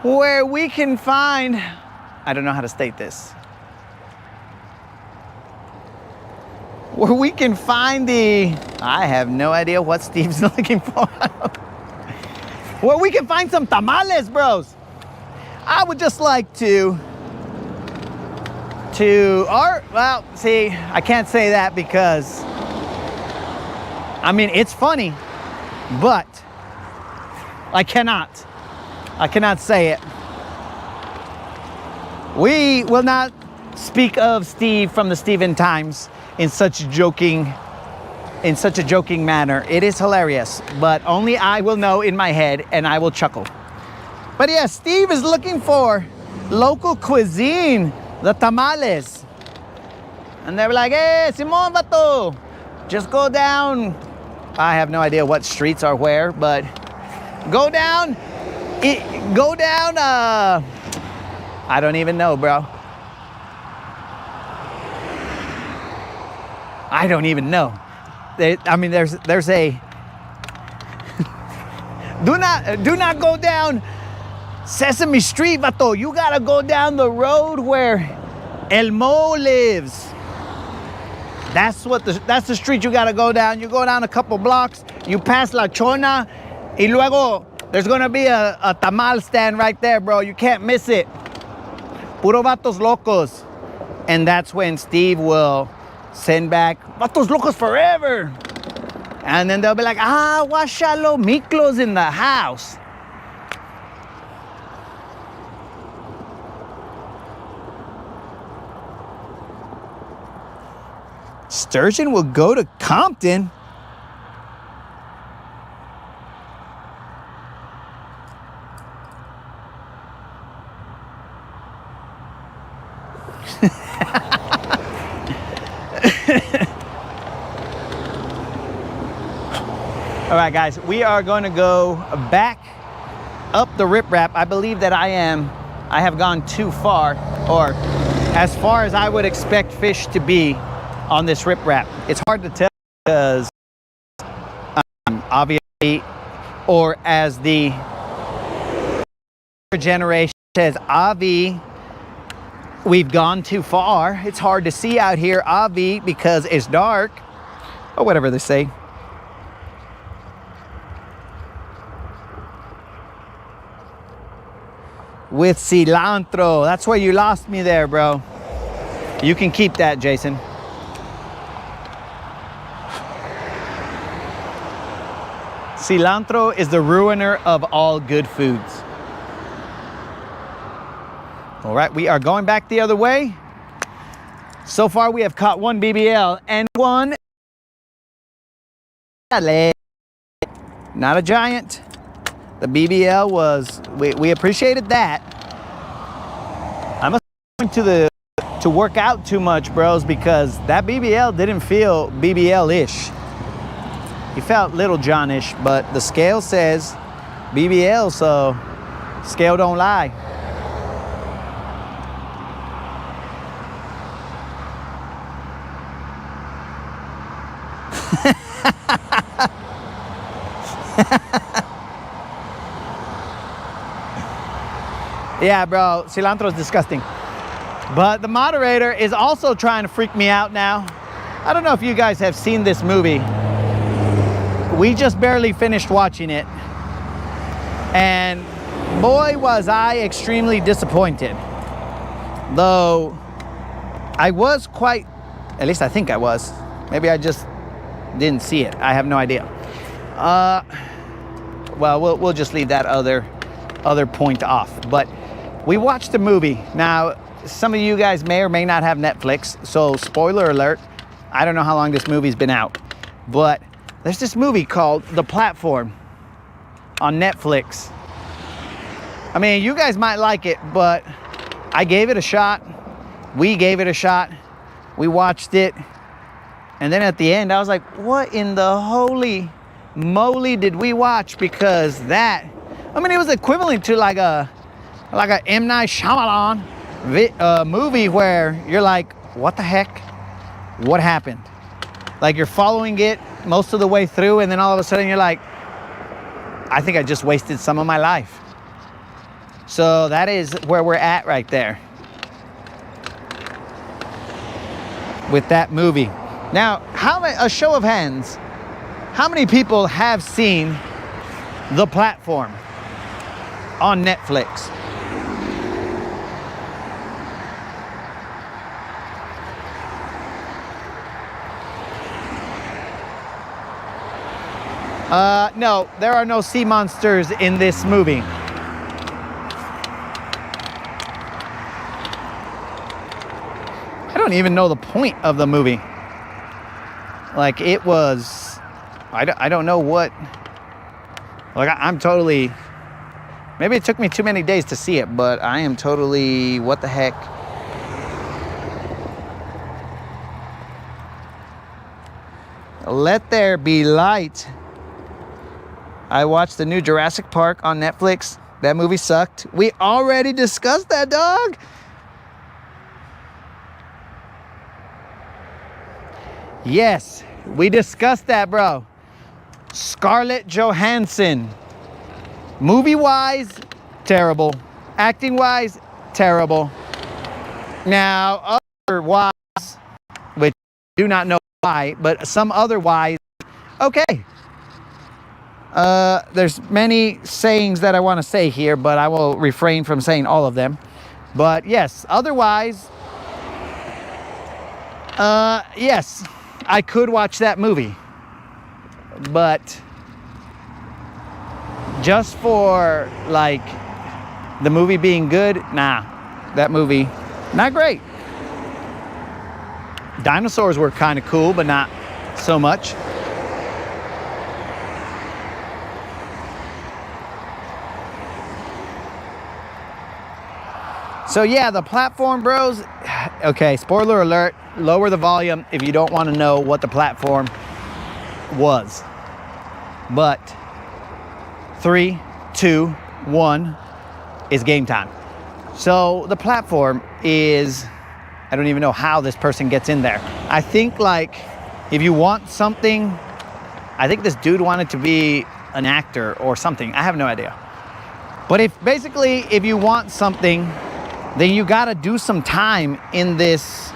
Where we can find, I don't know how to state this. Where we can find the, I have no idea what Steve's looking for. Where we can find some tamales, bros. I would just like to, well, see, I can't say that because, I mean, it's funny, but I cannot say it. We will not speak of Steve from the Steven Times in such a joking manner. It is hilarious, but only I will know in my head and I will chuckle. But yeah, Steve is looking for local cuisine, the tamales. And they were like, "Hey, Simon Vato, just go down." I have no idea what streets are where, but go down, I don't even know, bro. I don't even know. I mean, there's a, do not go down Sesame Street, Vato. You gotta go down the road where El Mo lives. That's the street you gotta go down. You go down a couple blocks, you pass La Chona, y luego there's gonna be a tamal stand right there, bro. You can't miss it. Puro Vatos Locos. And that's when Steve will send back Vatos Locos forever. And then they'll be like, "Ah, Washalo Miklo's in the house." Sturgeon will go to Compton. All right, guys, we are going to go back up the riprap. I believe that I have gone too far, or as far as I would expect fish to be on this riprap. It's hard to tell because obviously, or as the generation says, Avi, we've gone too far. It's hard to see out here, Avi, because it's dark, or whatever they say. With cilantro. That's where you lost me there, bro. You can keep that, Jason. Cilantro is the ruiner of all good foods. All right, we are going back the other way. So far, we have caught one BBL and one. Not a giant. The BBL was, we appreciated that. I'm not going to work out too much, bros, because that BBL didn't feel BBL-ish. He felt Little John-ish, but the scale says BBL, so scale don't lie. Yeah, bro, cilantro is disgusting. But the moderator is also trying to freak me out now. I don't know if you guys have seen this movie. We just barely finished watching it. And boy, was I extremely disappointed. Though I was quite, at least I think I was. Maybe I just didn't see it. I have no idea. Well, we'll just leave that other point off. But we watched the movie. Now, some of you guys may or may not have Netflix, so spoiler alert, I don't know how long this movie's been out, but there's this movie called The Platform on Netflix. I mean, you guys might like it, but I gave it a shot. We gave it a shot. We watched it. And then at the end, I was like, what in the holy moly did we watch? Because that, I mean, it was equivalent to like a M. Night Shyamalan movie where you're like, what the heck? What happened? Like, you're following it most of the way through, and then all of a sudden you're like, I think I just wasted some of my life. So that is where we're at right there with that movie. Now, a show of hands, how many people have seen The Platform on Netflix? No, there are no sea monsters in this movie. I don't even know the point of the movie. Like, it was, I don't know what, like, I'm totally, maybe it took me too many days to see it, but I am totally, what the heck? Let There Be Light. I watched the new Jurassic Park on Netflix. That movie sucked. We already discussed that, dog. Yes, we discussed that, bro. Scarlett Johansson. Movie-wise, terrible. Acting-wise, terrible. Now, otherwise, which I do not know why, but some otherwise, okay. There's many sayings that I want to say here, but I will refrain from saying all of them. But yes, otherwise, yes, I could watch that movie. But just for, like, the movie being good, nah, that movie, not great. Dinosaurs were kind of cool, but not so much. So yeah, The Platform, bros. Okay, spoiler alert, lower the volume if you don't want to know what The Platform was. But 3, 2, 1 is game time. So The Platform is, I don't even know how this person gets in there. I think, like, if you want something, I think this dude wanted to be an actor or something. I have no idea. But if you want something, then you gotta do some time in this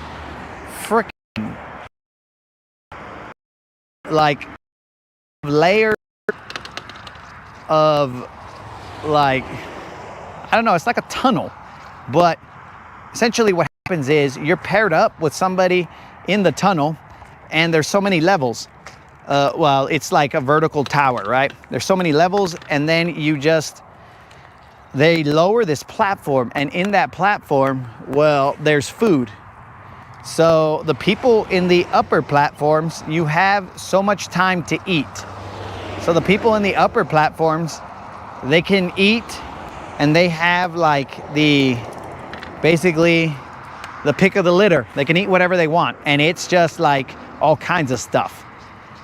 frickin', like, layer of, like, I don't know, it's like a tunnel. But essentially what happens is you're paired up with somebody in the tunnel, and there's so many levels. Well, it's like a vertical tower, right? There's so many levels, and then they lower this platform, and in that platform, well, there's food. So the people in the upper platforms, you have so much time to eat. So the people in the upper platforms, they can eat, and they have, like, basically the pick of the litter. They can eat whatever they want, and it's just like all kinds of stuff.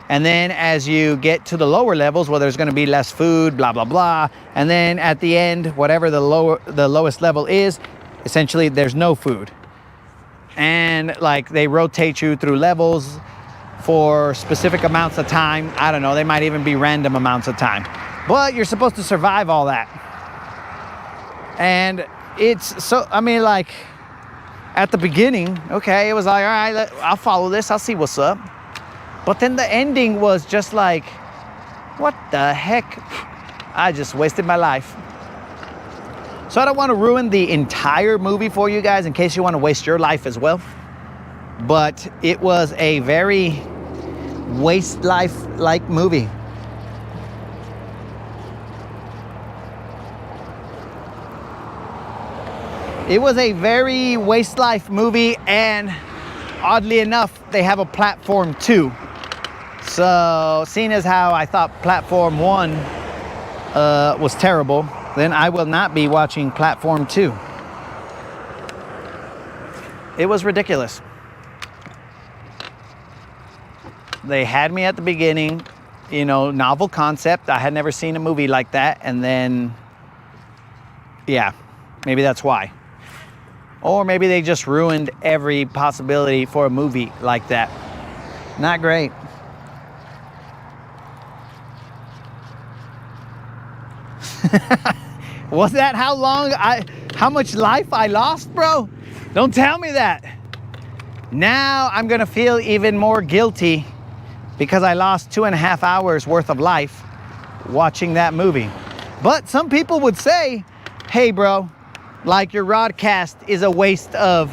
And then as you get to the lower levels, well, there's going to be less food, blah, blah, blah. And then at the end, whatever the lowest level is, essentially there's no food. And, like, they rotate you through levels for specific amounts of time. I don't know, they might even be random amounts of time. But you're supposed to survive all that. And it's so, I mean, like, at the beginning, okay, it was like, all right, I'll follow this, I'll see what's up. But then the ending was just like, what the heck? I just wasted my life. So I don't want to ruin the entire movie for you guys in case you want to waste your life as well. but it was a very waste life like movie. It was a very waste life movie, and oddly enough, they have a platform 2. So, seeing as how I thought platform 1 was terrible, then I will not be watching platform 2. It was ridiculous. They had me at the beginning, you know, novel concept. I had never seen a movie like that, and then, yeah, maybe that's why. Or maybe they just ruined every possibility for a movie like that. Not great. Was that how much life I lost, bro? Don't tell me that. Now I'm gonna feel even more guilty because I lost 2.5 hours worth of life watching that movie. But some people would say, hey bro, like your broadcast is a waste of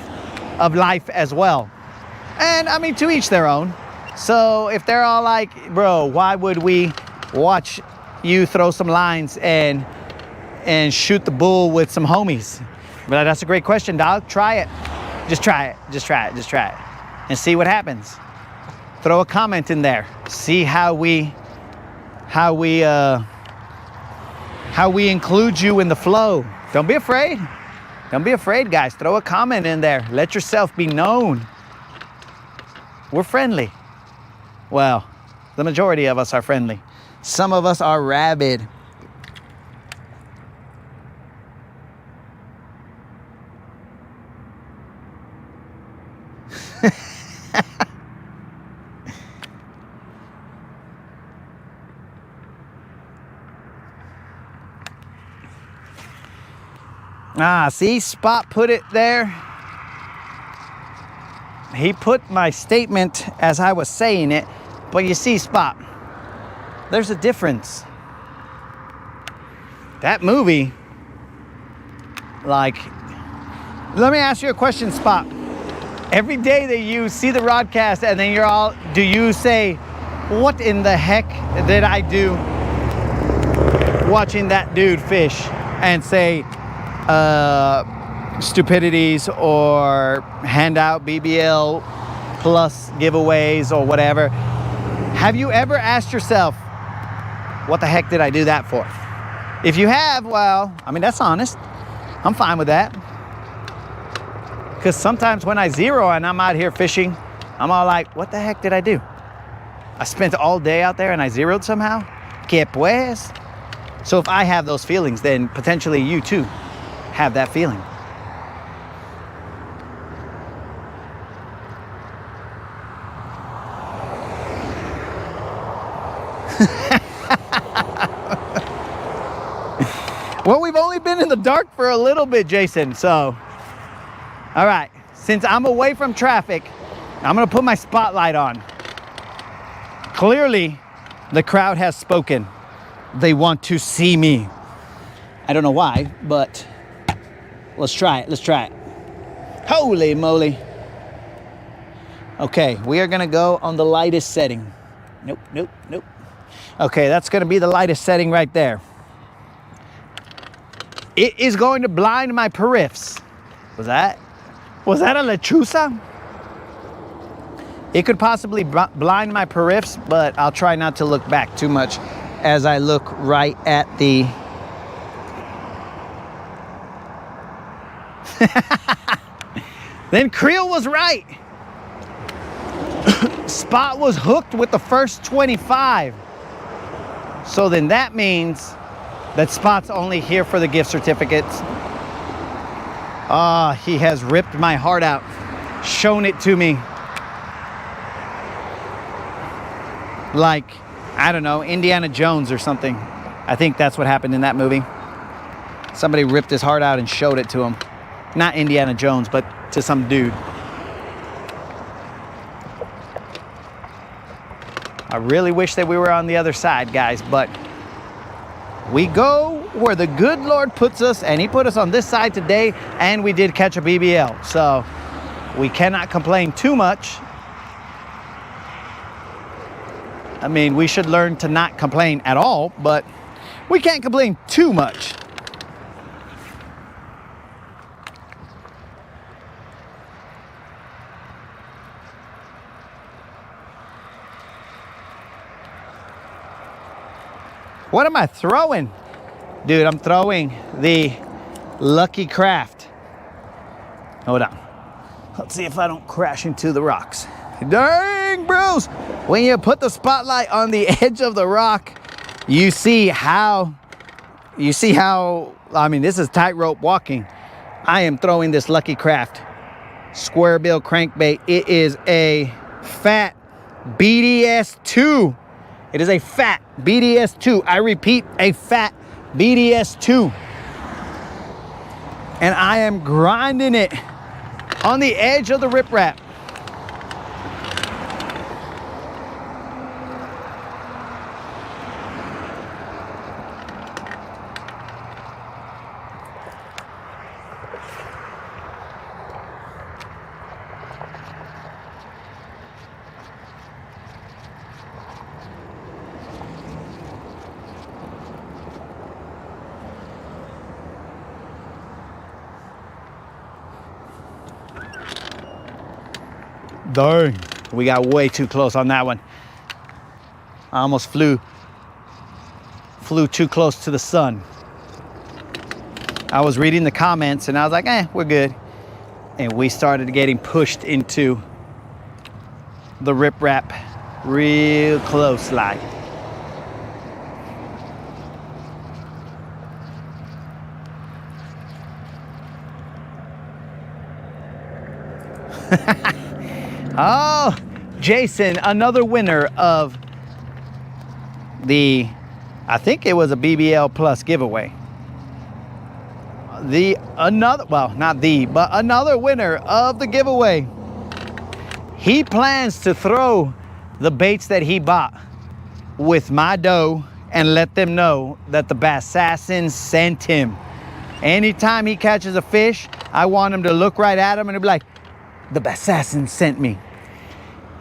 life as well. And I mean, to each their own. So if they're all like, bro, why would we watch you throw some lines and shoot the bull with some homies? But that's a great question, dog. Try it. Just try it. Just try it. Just try it. And see what happens. Throw a comment in there. See how we include you in the flow. Don't be afraid. Don't be afraid, guys. Throw a comment in there. Let yourself be known. We're friendly. Well, the majority of us are friendly. Some of us are rabid. See, Spot put it there. He put my statement as I was saying it, but you see, Spot, there's a difference. That movie, like, let me ask you a question, Spot. Every day that you see the broadcast and then do you say, what in the heck did I do watching that dude fish, and say stupidities or hand out BBL plus giveaways or whatever? Have you ever asked yourself, what the heck did I do that for? If you have, well, I mean, that's honest. I'm fine with that. Because sometimes when I zero and I'm out here fishing, I'm all like, what the heck did I do? I spent all day out there and I zeroed somehow? Que pues? So if I have those feelings, then potentially you too have that feeling. Well, we've only been in the dark for a little bit, Jason, so. All right, since I'm away from traffic, I'm gonna put my spotlight on. Clearly, the crowd has spoken. They want to see me. I don't know why, but let's try it, let's try it. Holy moly. Okay, we are gonna go on the lightest setting. Nope, nope, nope. Okay, that's gonna be the lightest setting right there. It is going to blind my periffs. Was that a lechuza? It could possibly blind my periffs, but I'll try not to look back too much as I look right at the... Then Creel was right. Spot was hooked with the first 25. So then that means that Spot's only here for the gift certificates. He has ripped my heart out, shown it to me. Like, I don't know, Indiana Jones or something. I think that's what happened in that movie. Somebody ripped his heart out and showed it to him. Not Indiana Jones, but to some dude. I really wish that we were on the other side, guys, but we go where the good Lord puts us, and he put us on this side today, and we did catch a BBL. So We cannot complain too much. I mean, we should learn to not complain at all, but we can't complain too much. What am I throwing? Dude, I'm throwing the Lucky Craft. Hold on. Let's see if I don't crash into the rocks. Dang, bros. When you put the spotlight on the edge of the rock, you see how, I mean, this is tightrope walking. I am throwing this Lucky Craft square bill crankbait. It is a fat BDS2. It is a fat BDS2. I repeat, a fat BDS2. And I am grinding it on the edge of the riprap. Dang, we got way too close on that one. I almost flew too close to the sun. I was reading the comments and I was like, we're good. And we started getting pushed into the riprap real close like. Oh, Jason, another winner of the, I think it was a BBL Plus giveaway. Another winner of the giveaway. He plans to throw the baits that he bought with my dough and let them know that the Bassassin sent him. Anytime he catches a fish, I want him to look right at him and be like, the Bassassin sent me.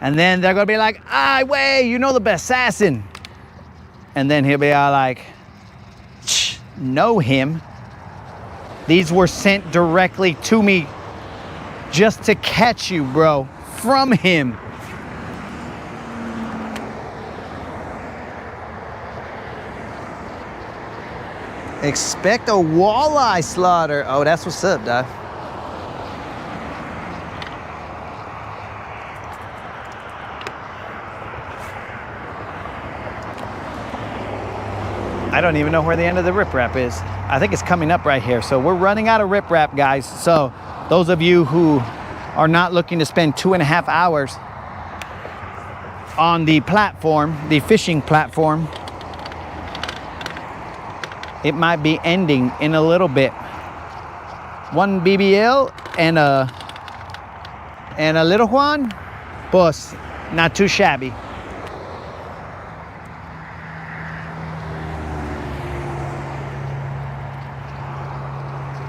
And then they're gonna be like, way, you know the Bassassin. And then he'll be all like, know him. These were sent directly to me just to catch you, bro, from him. Expect a walleye slaughter. Oh, that's what's up, dog. I don't even know where the end of the riprap is. I think it's coming up right here. So we're running out of riprap, guys. So those of you who are not looking to spend 2.5 hours on the platform, the fishing platform, it might be ending in a little bit. One BBL and a little Juan, pues, not too shabby.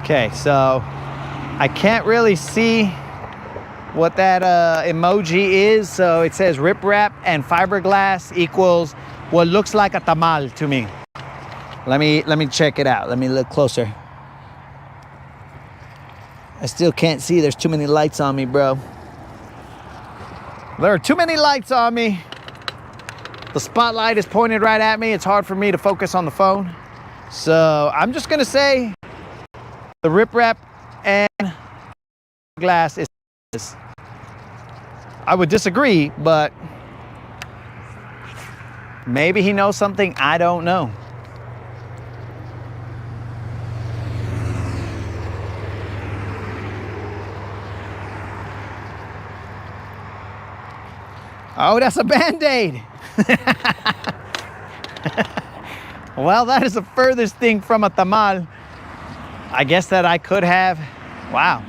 Okay, so I can't really see what that emoji is. So it says riprap and fiberglass equals what looks like a tamal to me. Let me check it out. Let me look closer. I still can't see. There's too many lights on me, bro. There are too many lights on me. The spotlight is pointed right at me. It's hard for me to focus on the phone. So I'm just gonna say the riprap and glass is. I would disagree, but maybe he knows something I don't know. Oh, that's a Band-Aid. Well, that is the furthest thing from a tamal, I guess, that I could have. Wow.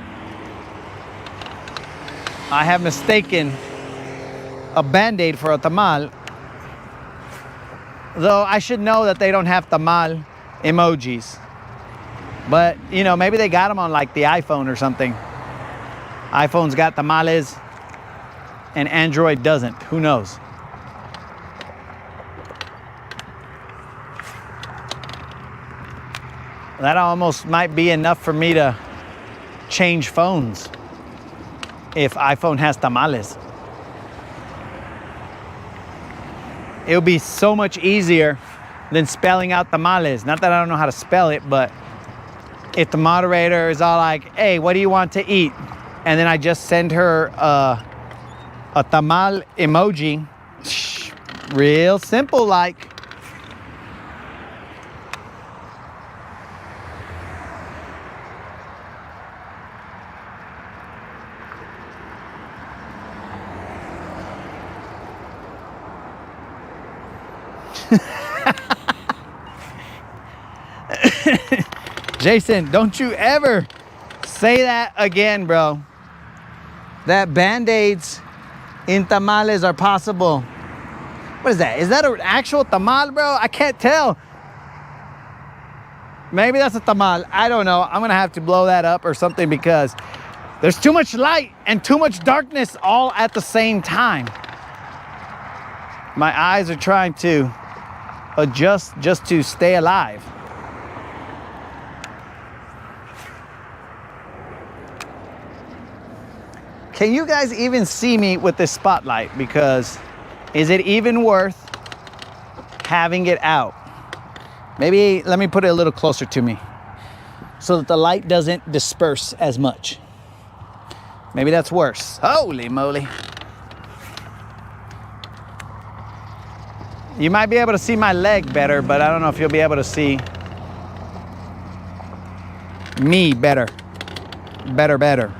I have mistaken a Band-Aid for a tamal. Though I should know that they don't have tamal emojis. But, you know, maybe they got them on like the iPhone or something. iPhone's got tamales and Android doesn't. Who knows? That almost might be enough for me to change phones if iPhone has tamales. It'll be so much easier than spelling out tamales. Not that I don't know how to spell it, but if the moderator is all like, hey, what do you want to eat? And then I just send her a tamal emoji, real simple like. Jason, don't you ever say that again, bro. That Band-Aids in tamales are possible. What is that? Is that an actual tamal, bro? I can't tell. Maybe that's a tamal. I don't know. I'm gonna have to blow that up or something because there's too much light and too much darkness all at the same time. My eyes are trying to adjust just to stay alive. Can you guys even see me with this spotlight? Because is it even worth having it out? Maybe let me put it a little closer to me so that the light doesn't disperse as much. Maybe that's worse. Holy moly. You might be able to see my leg better, but I don't know if you'll be able to see me better. Better.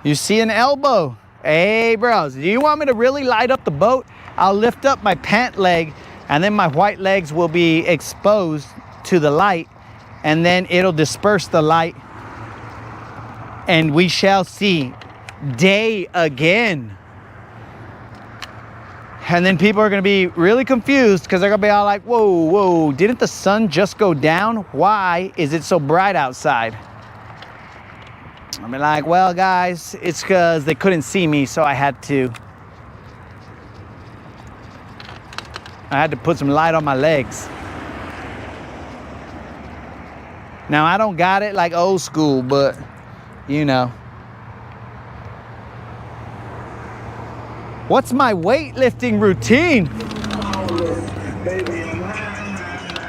You see an elbow. Hey, bros, do you want me to really light up the boat? I'll lift up my pant leg and then my white legs will be exposed to the light and then it'll disperse the light and we shall see day again. And then people are gonna be really confused because they're gonna be all like, whoa, didn't the sun just go down? Why is it so bright outside? I'll be like, well, guys, it's because they couldn't see me, so I had to put some light on my legs. Now, I don't got it like old school, but, you know. What's my weightlifting routine?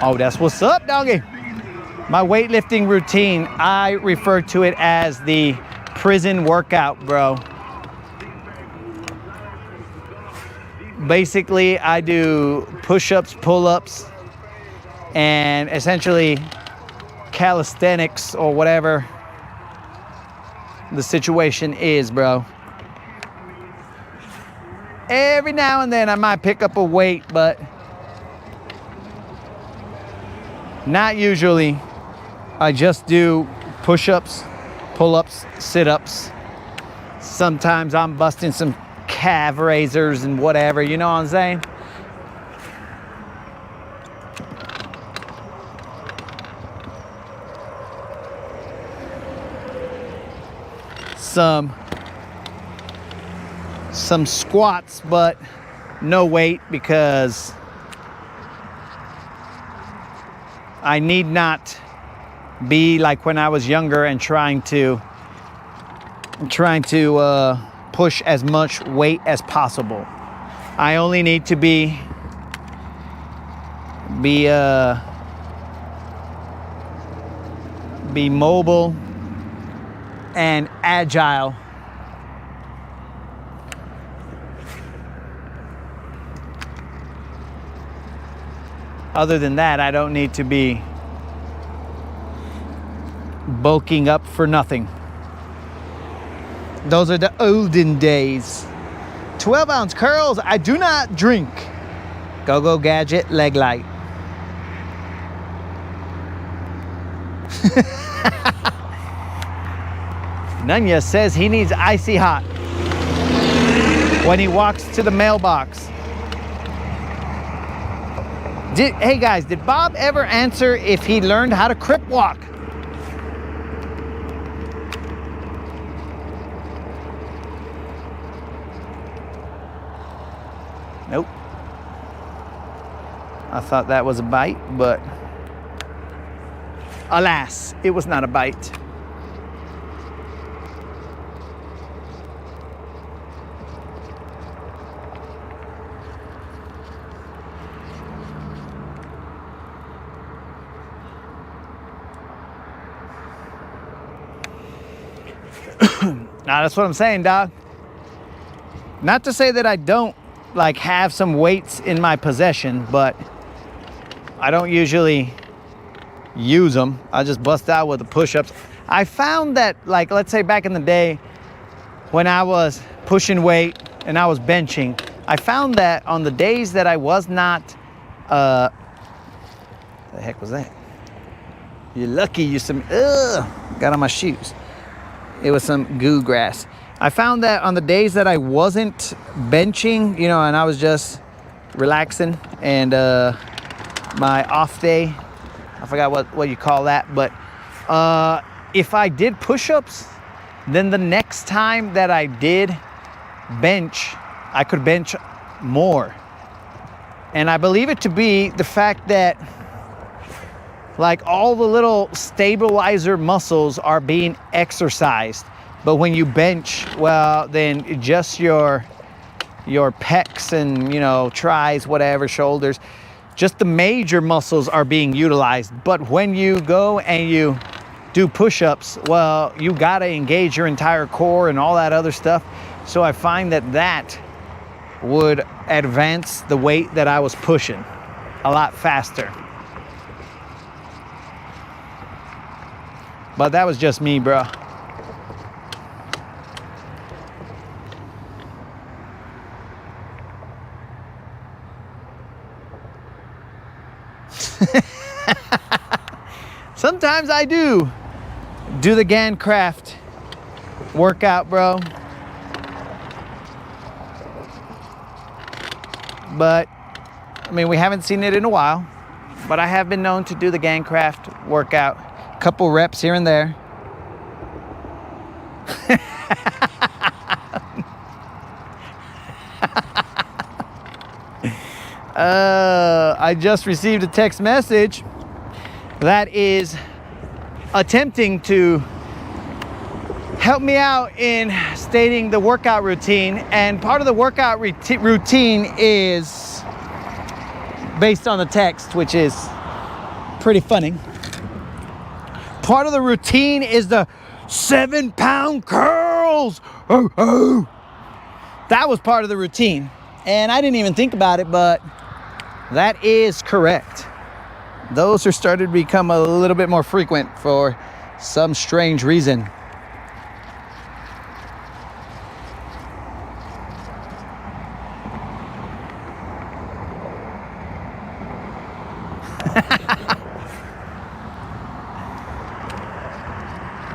Oh, that's what's up, doggy. My weightlifting routine, I refer to it as the prison workout, bro. Basically, I do push-ups, pull-ups, and essentially calisthenics or whatever the situation is, bro. Every now and then I might pick up a weight, but not usually. I just do push-ups, pull-ups, sit-ups. Sometimes I'm busting some calf raisers and whatever, you know what I'm saying? Some squats, but no weight because I need not be like when I was younger and trying to push as much weight as possible. I only need to be mobile and agile. Other than that, I don't need to be bulking up for nothing. Those are the olden days. 12-ounce curls, I do not drink. Go gadget, leg light. Nunya says he needs icy hot. when he walks to the mailbox. Hey guys, did Bob ever answer if he learned how to crip walk? Nope. I thought that was a bite, but alas, it was not a bite. Now that's what I'm saying, dog. Not to say that I don't like have some weights in my possession, but I don't usually use them. I just bust out with the push-ups. I found that, like, let's say back in the day when I was pushing weight and I was benching, I found that on the days that I was not, the heck was that? You're lucky you some, got on my shoes. It was some goo grass. I found that on the days that I wasn't benching, you know, and I was just relaxing, and my off day, I forgot what you call that, but if I did push-ups, then the next time that I did bench, I could bench more. And I believe it to be the fact that, like, all the little stabilizer muscles are being exercised. But when you bench, well, then just your pecs and, you know, tries, whatever, shoulders, just the major muscles are being utilized. But when you go and you do push-ups, well, you got to engage your entire core and all that other stuff. So I find that would advance the weight that I was pushing a lot faster. But that was just me, bro. Sometimes I do the Gancraft workout, bro. But, I mean, we haven't seen it in a while. But I have been known to do the Gancraft workout. Couple reps here and there. I just received a text message that is attempting to help me out in stating the workout routine, and part of the workout routine is based on the text, which is pretty funny. Part of the routine is the 7-pound curls. Oh, oh. That was part of the routine. And I didn't even think about it, but that is correct. Those are starting to become a little bit more frequent for some strange reason.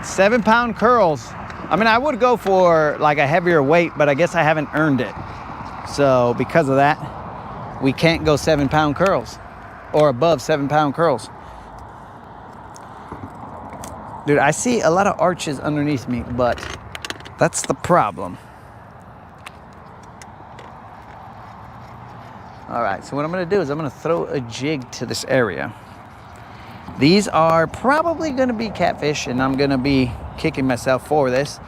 Seven-pound curls. I mean, I would go for like a heavier weight, but I guess I haven't earned it. So because of that, we can't go 7-pound curls or above 7-pound curls. Dude, I see a lot of arches underneath me, but that's the problem. All right, so what I'm gonna do is I'm gonna throw a jig to this area. These are probably gonna be catfish, and I'm gonna be kicking myself for this,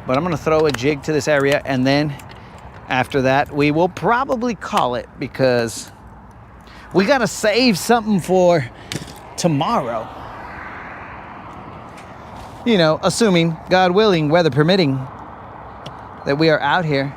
but I'm gonna throw a jig to this area, and then after that, we will probably call it, because we gotta save something for tomorrow. You know, assuming, God willing, weather permitting, that we are out here.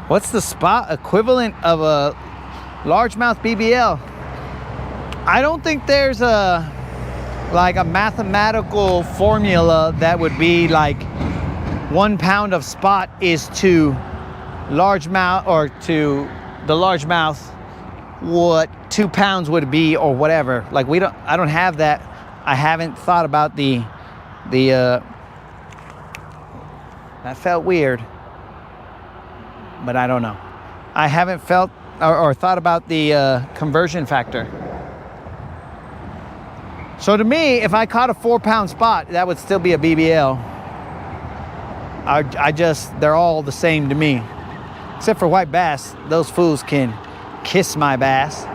What's the spot equivalent of a largemouth BBL? I don't think there's a mathematical formula that would be like 1 pound of spot is to largemouth, or to the largemouth what 2 pounds would be, or whatever. Like I don't have that. I haven't thought about that felt weird, but I don't know. I haven't felt or thought about the conversion factor. So to me, if I caught a 4 pound spot, that would still be a BBL. They're all the same to me. Except for white bass, those fools can kiss my bass.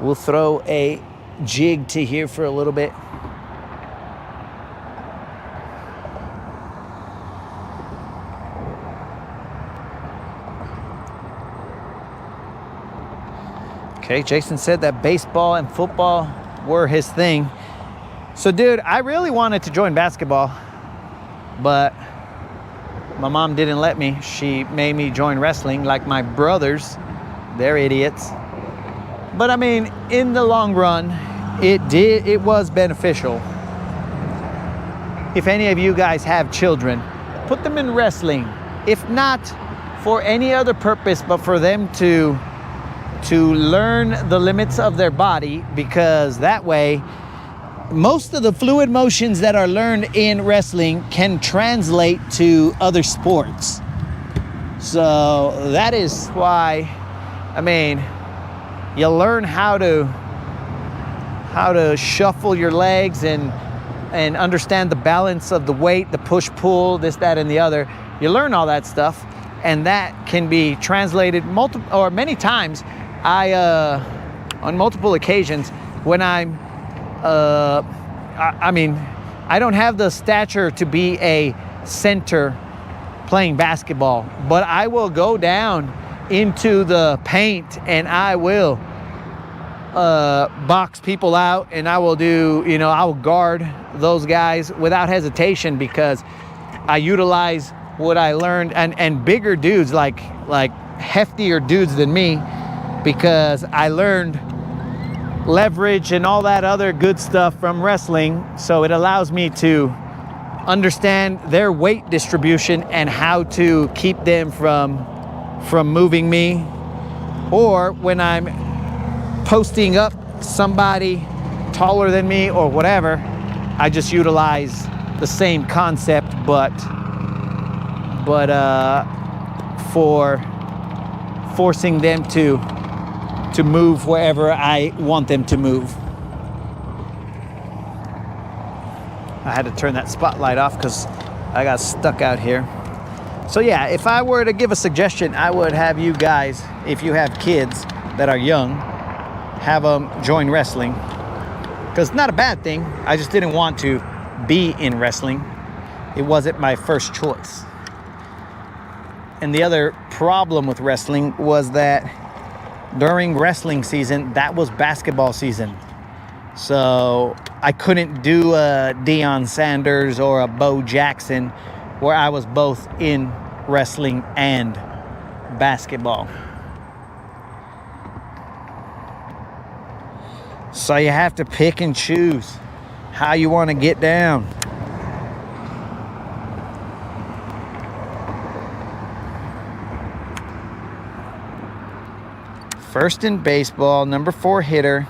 We'll throw a jig to here for a little bit. Okay, Jason said that baseball and football were his thing. So dude, I really wanted to join basketball, but my mom didn't let me. She made me join wrestling like my brothers. They're idiots. But I mean, in the long run, it was beneficial. If any of you guys have children, put them in wrestling. If not for any other purpose, but for them to learn the limits of their body, because that way, most of the fluid motions that are learned in wrestling can translate to other sports. So that is why, I mean, you learn how to shuffle your legs and understand the balance of the weight, the push-pull, this, that, and the other. You learn all that stuff, and that can be translated many times. On multiple occasions, when I don't have the stature to be a center playing basketball, but I will go down into the paint and I will box people out, and I will I will guard those guys without hesitation, because I utilize what I learned, and bigger dudes, like heftier dudes than me, because I learned leverage and all that other good stuff from wrestling. So it allows me to understand their weight distribution and how to keep them from moving me. Or when I'm posting up somebody taller than me or whatever, I just utilize the same concept, but for forcing them to move wherever I want them to move. I had to turn that spotlight off because I got stuck out here. So yeah, if I were to give a suggestion, I would have you guys, if you have kids that are young, have them join wrestling, because it's not a bad thing. I just didn't want to be in wrestling. It wasn't my first choice. And the other problem with wrestling was that during wrestling season, that was basketball season. So I couldn't do a Deion Sanders or a Bo Jackson, where I was both in wrestling and basketball. So you have to pick and choose how you want to get down. First in baseball, number 4 hitter,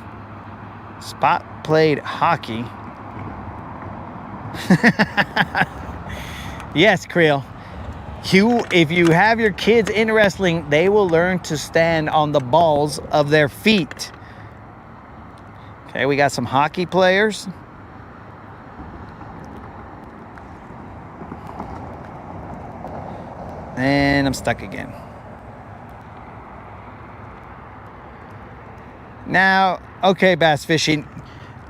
spot played hockey. Yes, Creel. If you have your kids in wrestling, they will learn to stand on the balls of their feet. Okay, we got some hockey players. And I'm stuck again. Now, okay, bass fishing,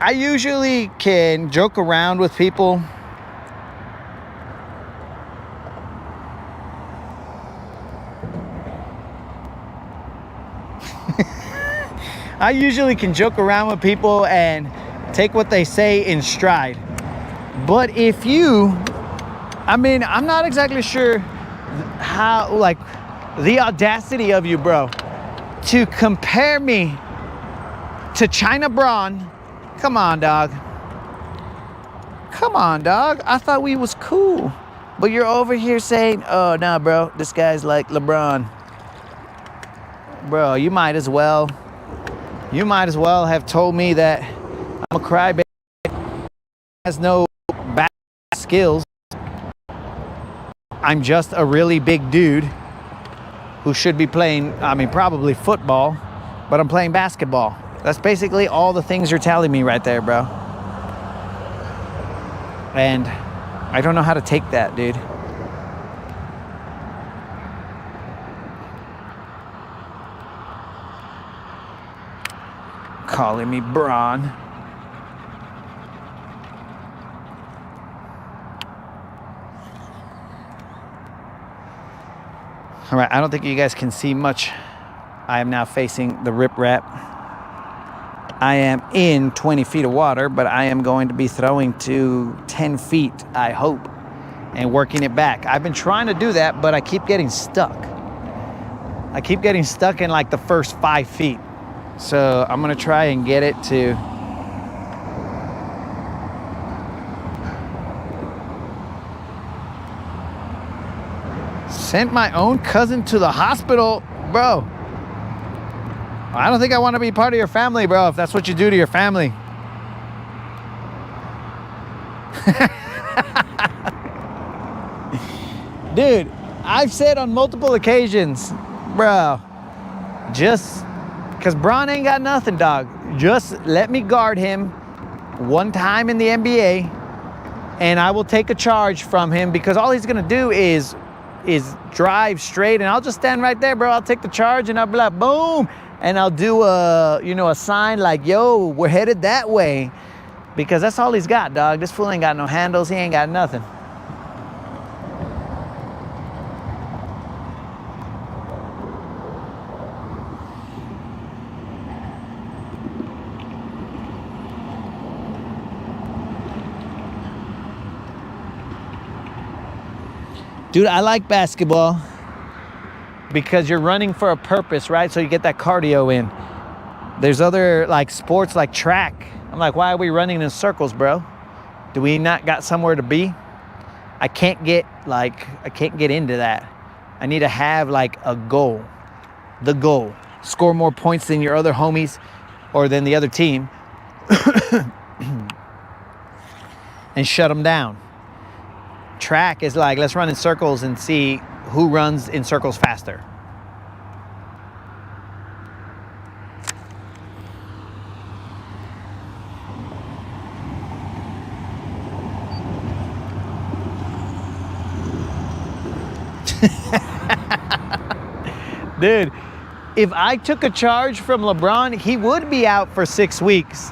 I usually can joke around with people. I usually can joke around with people and take what they say in stride. But if you, I'm not exactly sure how, The audacity of you, bro, to compare me to China Braun. Come on, dog. Come on, dog. I thought we was cool. But you're over here saying, oh, nah, bro, this guy's like LeBron. Bro, you might as well have told me that I'm a crybaby, has no back skills. I'm just a really big dude who should be playing, probably football, but I'm playing basketball. That's basically all the things you're telling me right there, bro. And I don't know how to take that, dude. Calling me Braun. All right, I don't think you guys can see much. I am now facing the riprap. I am in 20 feet of water, but I am going to be throwing to 10 feet, I hope, and working it back. I've been trying to do that, but I keep getting stuck. I keep getting stuck in like the first 5 feet. So I'm gonna try and get it to sent my own cousin to the hospital, bro. I don't think I want to be part of your family, bro, if that's what you do to your family. Dude, I've said on multiple occasions, bro, just because Braun ain't got nothing, dog. Just let me guard him one time in the NBA, and I will take a charge from him, because all he's going to do is drive straight, and I'll just stand right there, bro. I'll take the charge, and I'll be like, boom. And I'll do a sign like, yo, we're headed that way. Because that's all he's got, dog. This fool ain't got no handles. He ain't got nothing. Dude, I like basketball because you're running for a purpose, right? So you get that cardio in. There's other like sports like track. I'm like, why are we running in circles, bro? Do we not got somewhere to be? I can't get into that. I need to have like a goal. The goal. Score more points than your other homies or than the other team. And shut them down. Track is like, let's run in circles and see who runs in circles faster. Dude, if I took a charge from LeBron, he would be out for 6 weeks.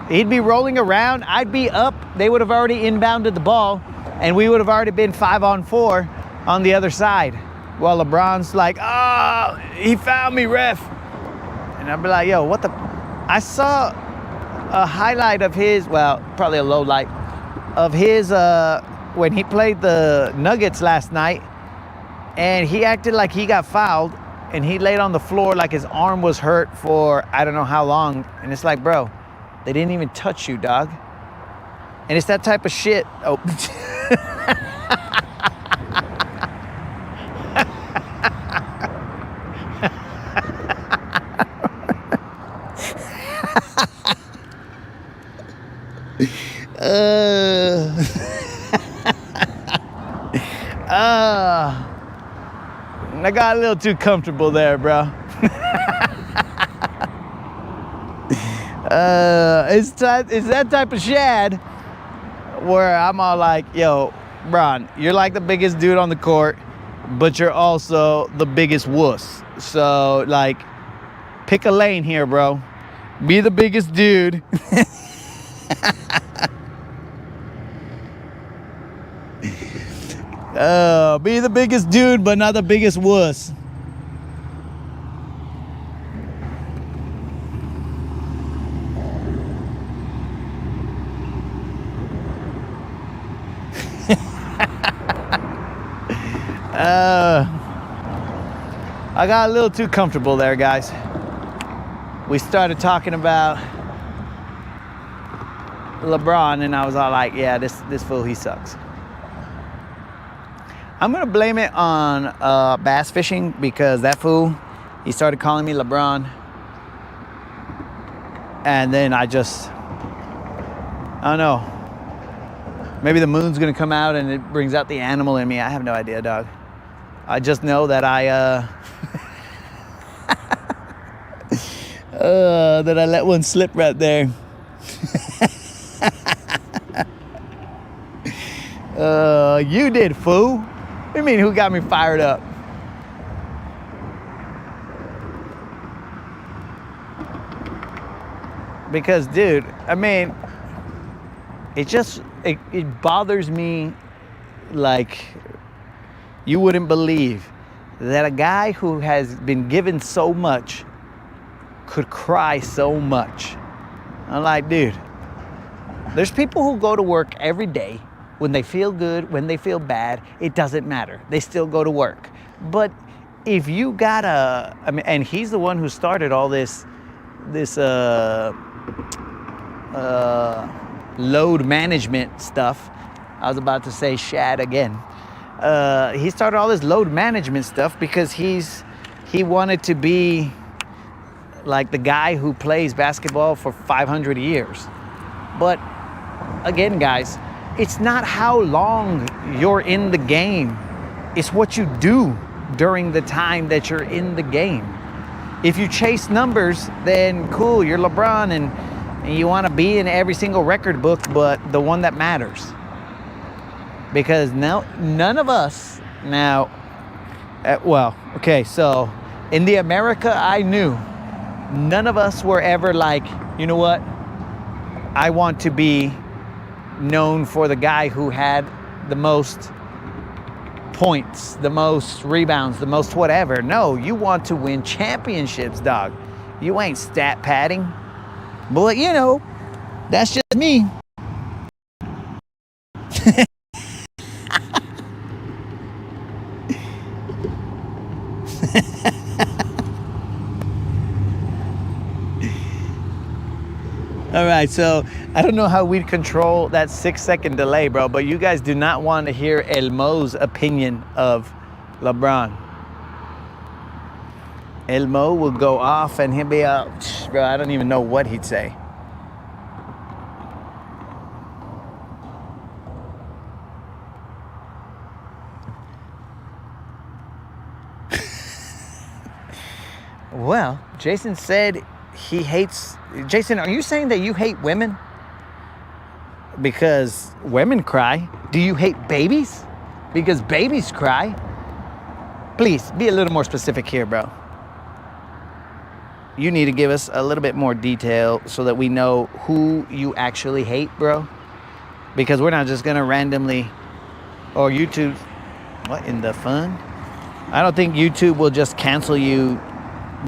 He'd be rolling around. I'd be up. They would have already inbounded the ball, and we would have already been 5-on-4 on the other side. While LeBron's like, oh, he found me, ref. And I'd be like, yo, what the? I saw a highlight of his, well, probably a low light, of his when he played the Nuggets last night, and he acted like he got fouled, and he laid on the floor like his arm was hurt for I don't know how long. And it's like, bro, they didn't even touch you, dog. And it's that type of shit. Oh. I got a little too comfortable there, bro. It's that type of shad where I'm all like, yo, Braun, you're like the biggest dude on the court, but you're also the biggest wuss. So, like, pick a lane here, bro. Be the biggest dude. Be the biggest dude, but not the biggest wuss. I got a little too comfortable there, guys. We started talking about LeBron, and I was all like, yeah, this fool, he sucks. I'm gonna blame it on bass fishing, because that fool, he started calling me LeBron. And then I don't know. Maybe the moon's gonna come out and it brings out the animal in me. I have no idea, dog. I just know that that I let one slip right there. You did, fool. What do you mean, who got me fired up? Because, dude, I mean, it bothers me like you wouldn't believe that a guy who has been given so much could cry so much. I'm like, dude, there's people who go to work every day. When they feel good, when they feel bad, it doesn't matter. They still go to work. But if you gotta, I mean, and he's the one who started all this load management stuff. I was about to say shad again. He started all this load management stuff because he wanted to be like the guy who plays basketball for 500 years. But again, guys, it's not how long you're in the game. It's what you do during the time that you're in the game. If you chase numbers, then cool, you're LeBron and you want to be in every single record book, but the one that matters. Because now, none of us now, so in the America I knew, none of us were ever like, you know what? I want to be known for the guy who had the most points, the most rebounds, the most whatever. No, you want to win championships, dog. You ain't stat padding. But you know, that's just me. All right, so I don't know how we'd control that 6-second delay, bro, but you guys do not want to hear Elmo's opinion of LeBron. Elmo will go off and he'll be out, bro, I don't even know what he'd say. Well, Jason said he hates... Jason, are you saying that you hate women? Because women cry. Do you hate babies? Because babies cry. Please, be a little more specific here, bro. You need to give us a little bit more detail so that we know who you actually hate, bro. Because we're not just gonna randomly... Or YouTube... What in the fun? I don't think YouTube will just cancel you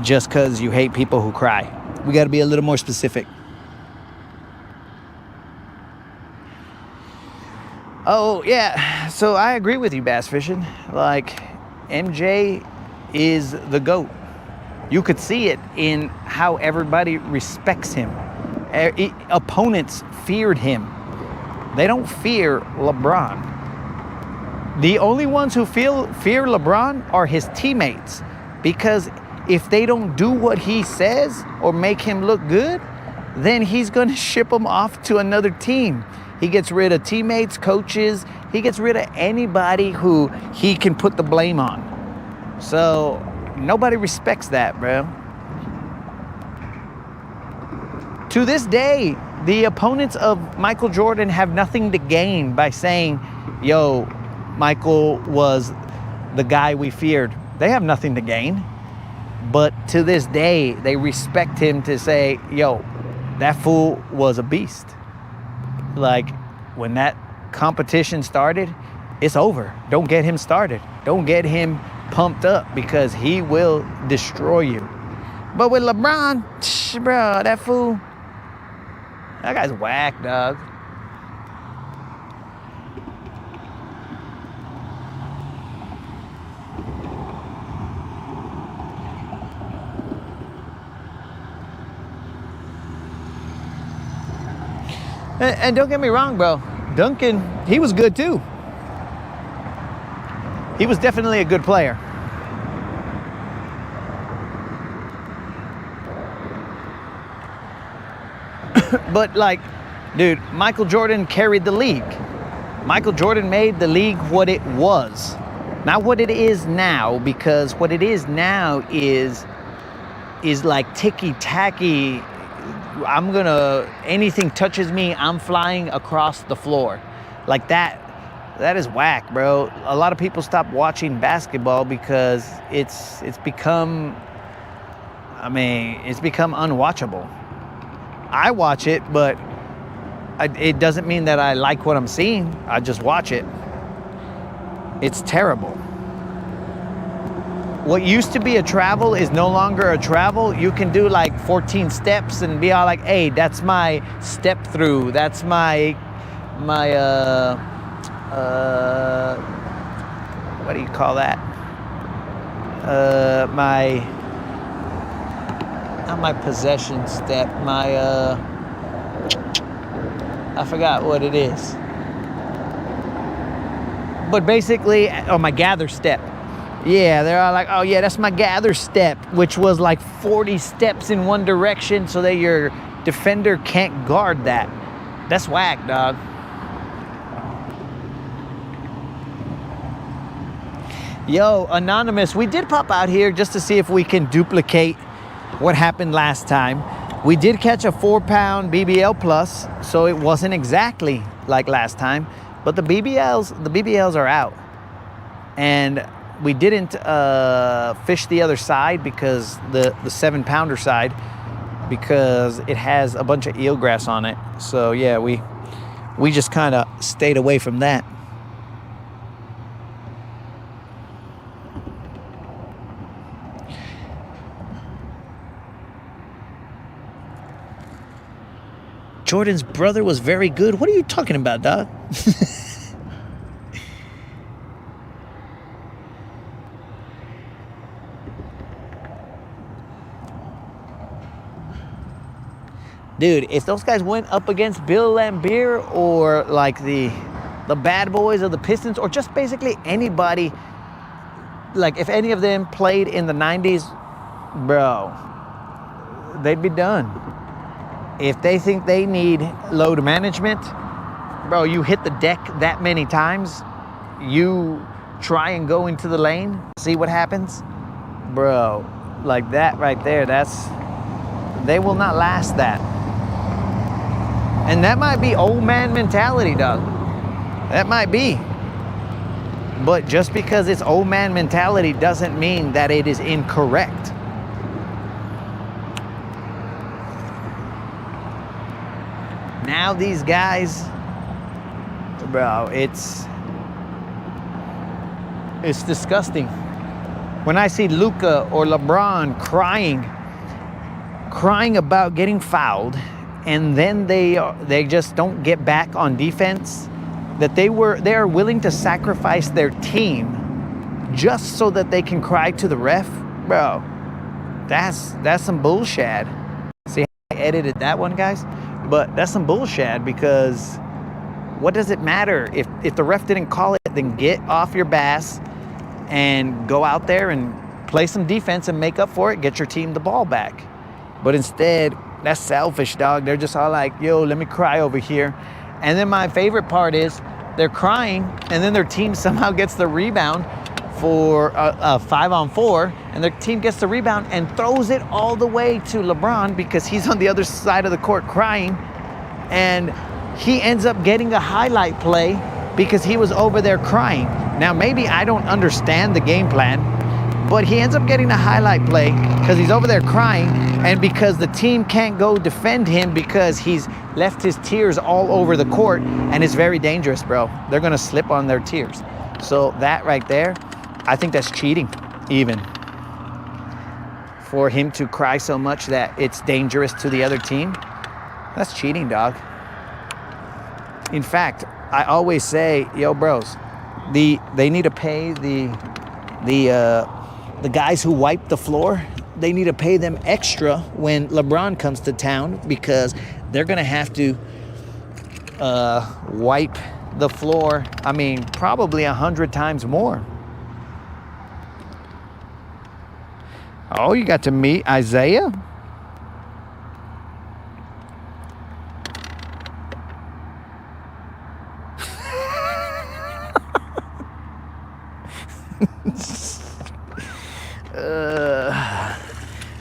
just because you hate people who cry. We got to be a little more specific. Oh, yeah. So I agree with you, bass fishing. Like, MJ is the GOAT. You could see it in how everybody respects him. Opponents feared him. They don't fear LeBron. The only ones who fear LeBron are his teammates, because if they don't do what he says or make him look good, then he's going to ship them off to another team. He gets rid of teammates, coaches. He gets rid of anybody who he can put the blame on. So nobody respects that, bro. To this day, the opponents of Michael Jordan have nothing to gain by saying, yo, Michael was the guy we feared. They have nothing to gain. But to this day, they respect him to say, yo, that fool was a beast. Like, when that competition started, it's over. Don't get him started. Don't get him pumped up, because he will destroy you. But with LeBron, bro, that fool, that guy's whack, dog. And don't get me wrong, bro. Duncan, he was good too. He was definitely a good player. But like, dude, Michael Jordan carried the league. Michael Jordan made the league what it was. Not what it is now, because what it is now is like ticky-tacky. Anything touches me, I'm flying across the floor. Like that is whack, bro. A lot of people stop watching basketball because it's become unwatchable. I watch it, but it doesn't mean that I like what I'm seeing. I just watch it. It's terrible. What used to be a travel is no longer a travel. You can do like 14 steps and be all like, hey, that's my step through. That's my what do you call that? Not my possession step, I forgot what it is. But basically, my gather step. Yeah, they're all like, oh yeah, that's my gather step, which was like 40 steps in one direction so that your defender can't guard that. That's whack, dog. Yo, Anonymous, we did pop out here just to see if we can duplicate what happened last time. We did catch a 4-pound BBL plus, so it wasn't exactly like last time, but the BBLs are out. And we didn't fish the other side, because the 7-pounder side, because it has a bunch of eelgrass on it. So yeah, we just kind of stayed away from that. Jordan's brother was very good. What are you talking about, dog? Dude, if those guys went up against Bill Laimbeer or like the bad boys of the Pistons, or just basically anybody, like if any of them played in the 90s, bro, they'd be done. If they think they need load management, bro, you hit the deck that many times, you try and go into the lane, see what happens, bro, like that right there, they will not last that. And that might be old man mentality, dog. That might be. But just because it's old man mentality doesn't mean that it is incorrect. Now these guys, bro, it's disgusting. When I see Luka or LeBron crying about getting fouled, and then they just don't get back on defense, that they are willing to sacrifice their team just so that they can cry to the ref, bro, that's some bullshit. See how I edited that one, guys? But that's some bullshit, because what does it matter? If the ref didn't call it, then get off your bass and go out there and play some defense and make up for it, get your team the ball back. But instead, that's selfish, dog. They're just all like, yo, let me cry over here. And then my favorite part is they're crying, and then their team somehow gets the rebound for a 5-on-4, and their team gets the rebound and throws it all the way to LeBron, because he's on the other side of the court crying, and he ends up getting a highlight play because he was over there crying. Now, maybe I don't understand the game plan, but he ends up getting a highlight play because he's over there crying, and because the team can't go defend him because he's left his tears all over the court, and it's very dangerous, bro. They're gonna slip on their tears. So that right there, I think that's cheating, even. For him to cry so much that it's dangerous to the other team, that's cheating, dog. In fact, I always say, yo, bros, they need to pay the guys who wipe the floor. They need to pay them extra when LeBron comes to town, because they're gonna have to wipe the floor, I mean, probably 100 times more. Oh, you got to meet Isaiah?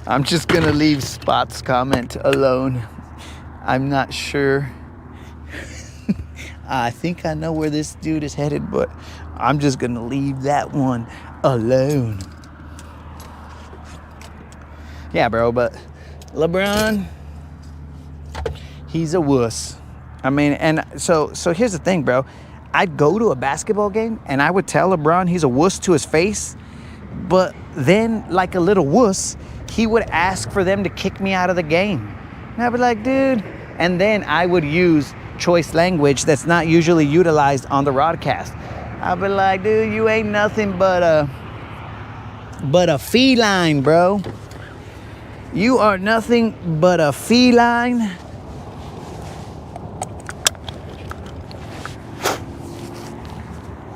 I'm just gonna leave Spot's comment alone. I'm not sure. I think I know where this dude is headed, but I'm just gonna leave that one alone. Yeah, bro, but LeBron, he's a wuss. I mean, and so here's the thing, bro. I'd go to a basketball game and I would tell LeBron he's a wuss to his face, but then, like a little wuss, he would ask for them to kick me out of the game. And I'd be like, dude. And then I would use choice language that's not usually utilized on the broadcast. I'd be like, dude, you ain't nothing but a feline, bro. You are nothing but a feline.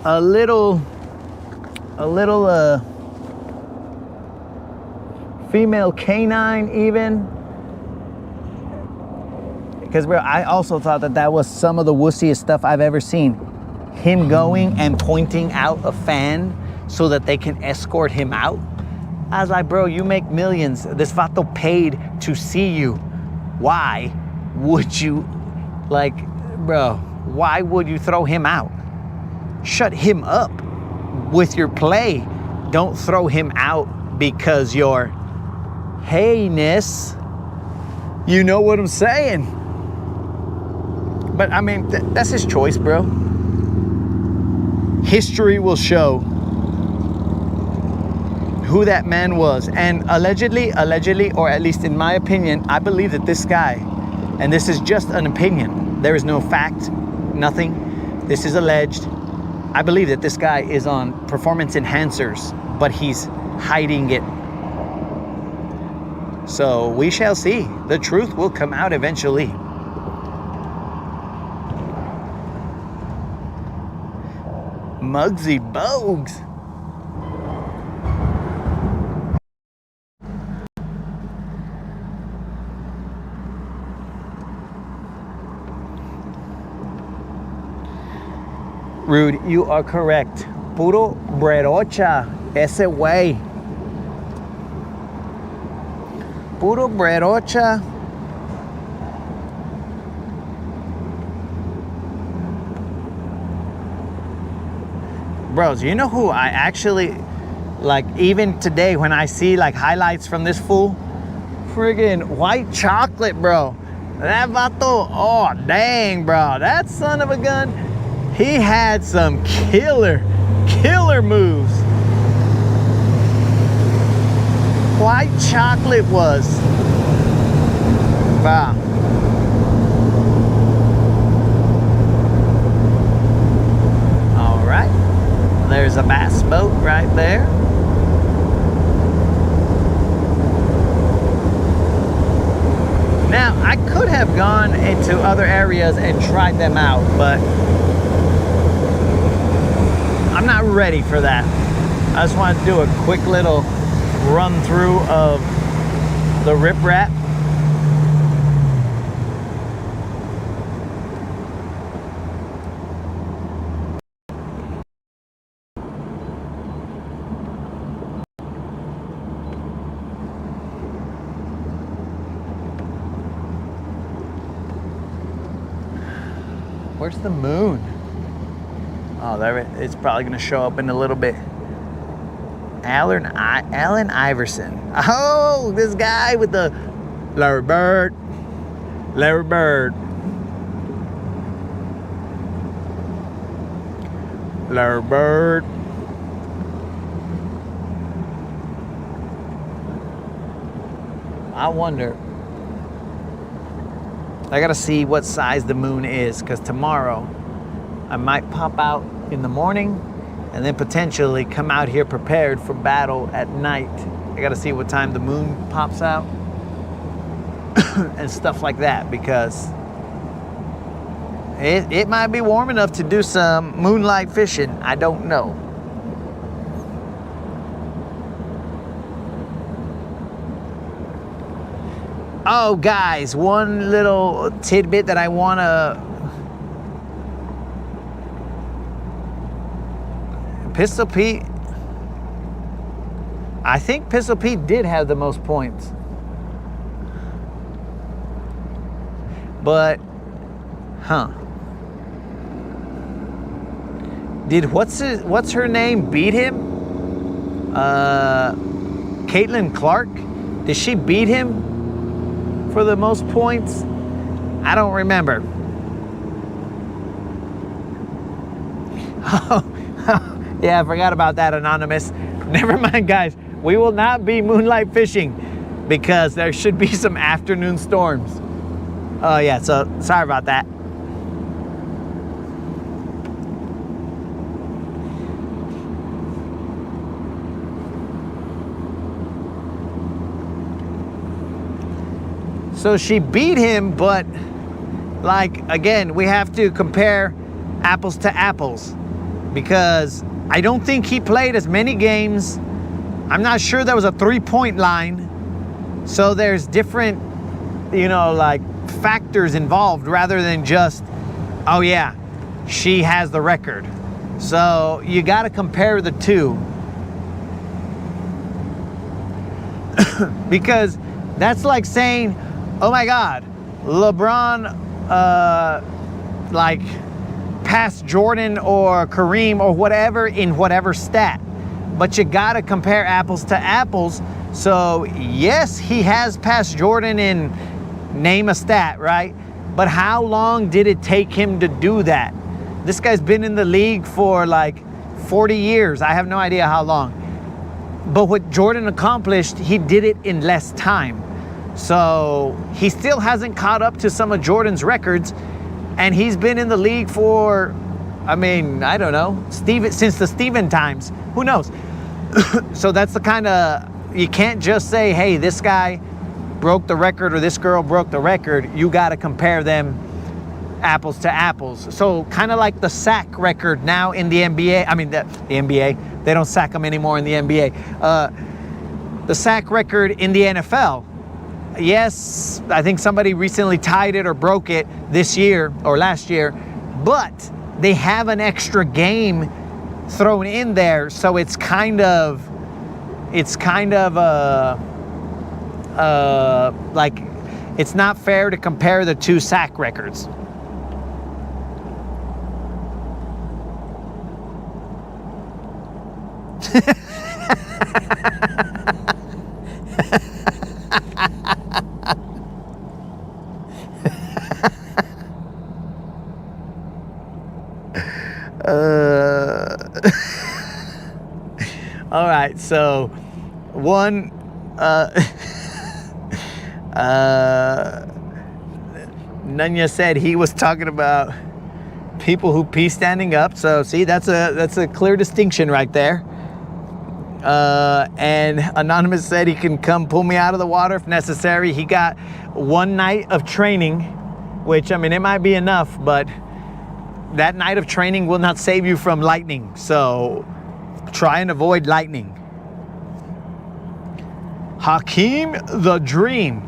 A little female canine even. Because, bro, I also thought that was some of the wussiest stuff I've ever seen. Him going and pointing out a fan so that they can escort him out. I was like, bro, you make millions. This vato paid to see you. Why would you, like, bro, why would you throw him out? Shut him up with your play. Don't throw him out because you're heyness. You know what I'm saying? But I mean, that's his choice, bro. History will show who that man was. And allegedly, or at least in my opinion, I believe that this guy, and this is just an opinion, there is no fact, nothing. This is alleged. I believe that this guy is on performance enhancers, but he's hiding it. So we shall see. The truth will come out eventually. Muggsy Bogues. Rude, you are correct. Puro brerocha, ese way. Puro brerocha. Bros, you know who I actually, like, even today when I see like highlights from this fool? Friggin' White Chocolate, bro. That vato, oh dang, bro. That son of a gun, he had some killer moves. White Chocolate was, wow. All right, there's a bass boat right there. Now, I could have gone into other areas and tried them out, but I'm not ready for that. I just wanted to do a quick little run through of the riprap. Where's the moon? Oh, there it's probably gonna show up in a little bit. Allen Iverson. Oh, this guy with the Larry Bird. Larry Bird. Larry Bird. I wonder. I gotta see what size the moon is, because tomorrow I might pop out in the morning and then potentially come out here prepared for battle at night. I gotta see what time the moon pops out and stuff like that, because It might be warm enough to do some moonlight fishing. I don't know. Oh, guys, one little tidbit that I want to... Pistol Pete... I think Pistol Pete did have the most points. But, did what's her name beat him? Caitlin Clark? Did she beat him for the most points? I don't remember. Oh, yeah, I forgot about that, Anonymous. Never mind, guys. We will not be moonlight fishing because there should be some afternoon storms. Oh, yeah, so sorry about that. So she beat him, but like, again, we have to compare apples to apples because I don't think he played as many games. I'm not sure there was a 3-point line. So there's different, like factors involved rather than just, oh yeah, she has the record. So you got to compare the two. Because that's like saying, oh my God, LeBron, like passed Jordan or Kareem or whatever in whatever stat. But you got to compare apples to apples. So yes, he has passed Jordan in name a stat, right? But how long did it take him to do that? This guy's been in the league for like 40 years. I have no idea how long. But what Jordan accomplished, he did it in less time. So he still hasn't caught up to some of Jordan's records. And he's been in the league for, I mean, I don't know, since the Steven times. Who knows? So that's the kind of, you can't just say, hey, this guy broke the record or this girl broke the record. You got to compare them apples to apples. So kind of like the sack record now in the NBA. I mean, the NBA, they don't sack them anymore in the NBA. The sack record in the NFL. Yes, I think somebody recently tied it or broke it this year or last year, but they have an extra game thrown in there, so it's kind of like it's not fair to compare the two sack records. All right, so one Nunya said he was talking about people who pee standing up. So see, that's a clear distinction right there. And Anonymous said he can come pull me out of the water if necessary. He got one night of training, which, I mean, it might be enough, but that night of training will not save you from lightning. So try and avoid lightning. Hakeem the Dream.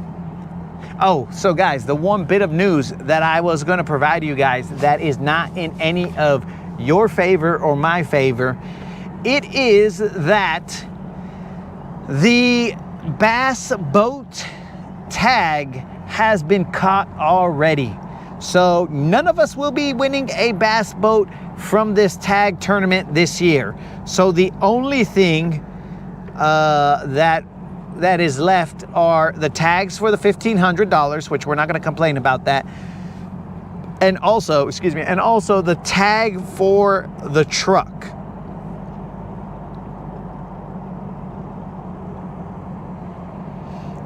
Oh, so guys, the one bit of news that I was going to provide you guys that is not in any of your favor or my favor, it is that the bass boat tag has been caught already. So none of us will be winning a bass boat from this tag tournament this year. So the only thing that is left are the tags for the $1,500, which we're not going to complain about that. And also, the tag for the truck.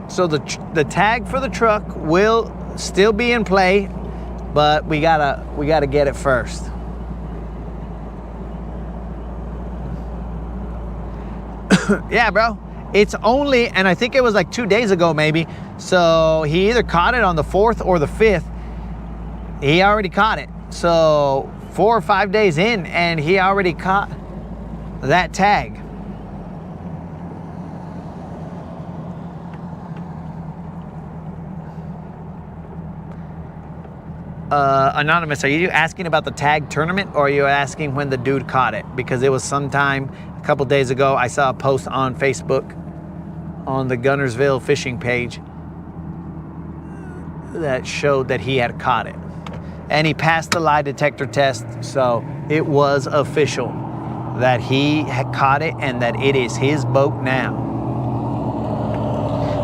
So the tag for the truck will still be in play, but we gotta get it first. Yeah, bro. It's only, and I think it was like 2 days ago maybe, so he either caught it on the 4th or the 5th. He already caught it. So 4 or 5 days in, and he already caught that tag. Anonymous, are you asking about the tag tournament, or are you asking when the dude caught it? Because it was sometime a couple days ago. I saw a post on Facebook on the Guntersville fishing page that showed that he had caught it. And he passed the lie detector test, so it was official that he had caught it and that it is his boat now.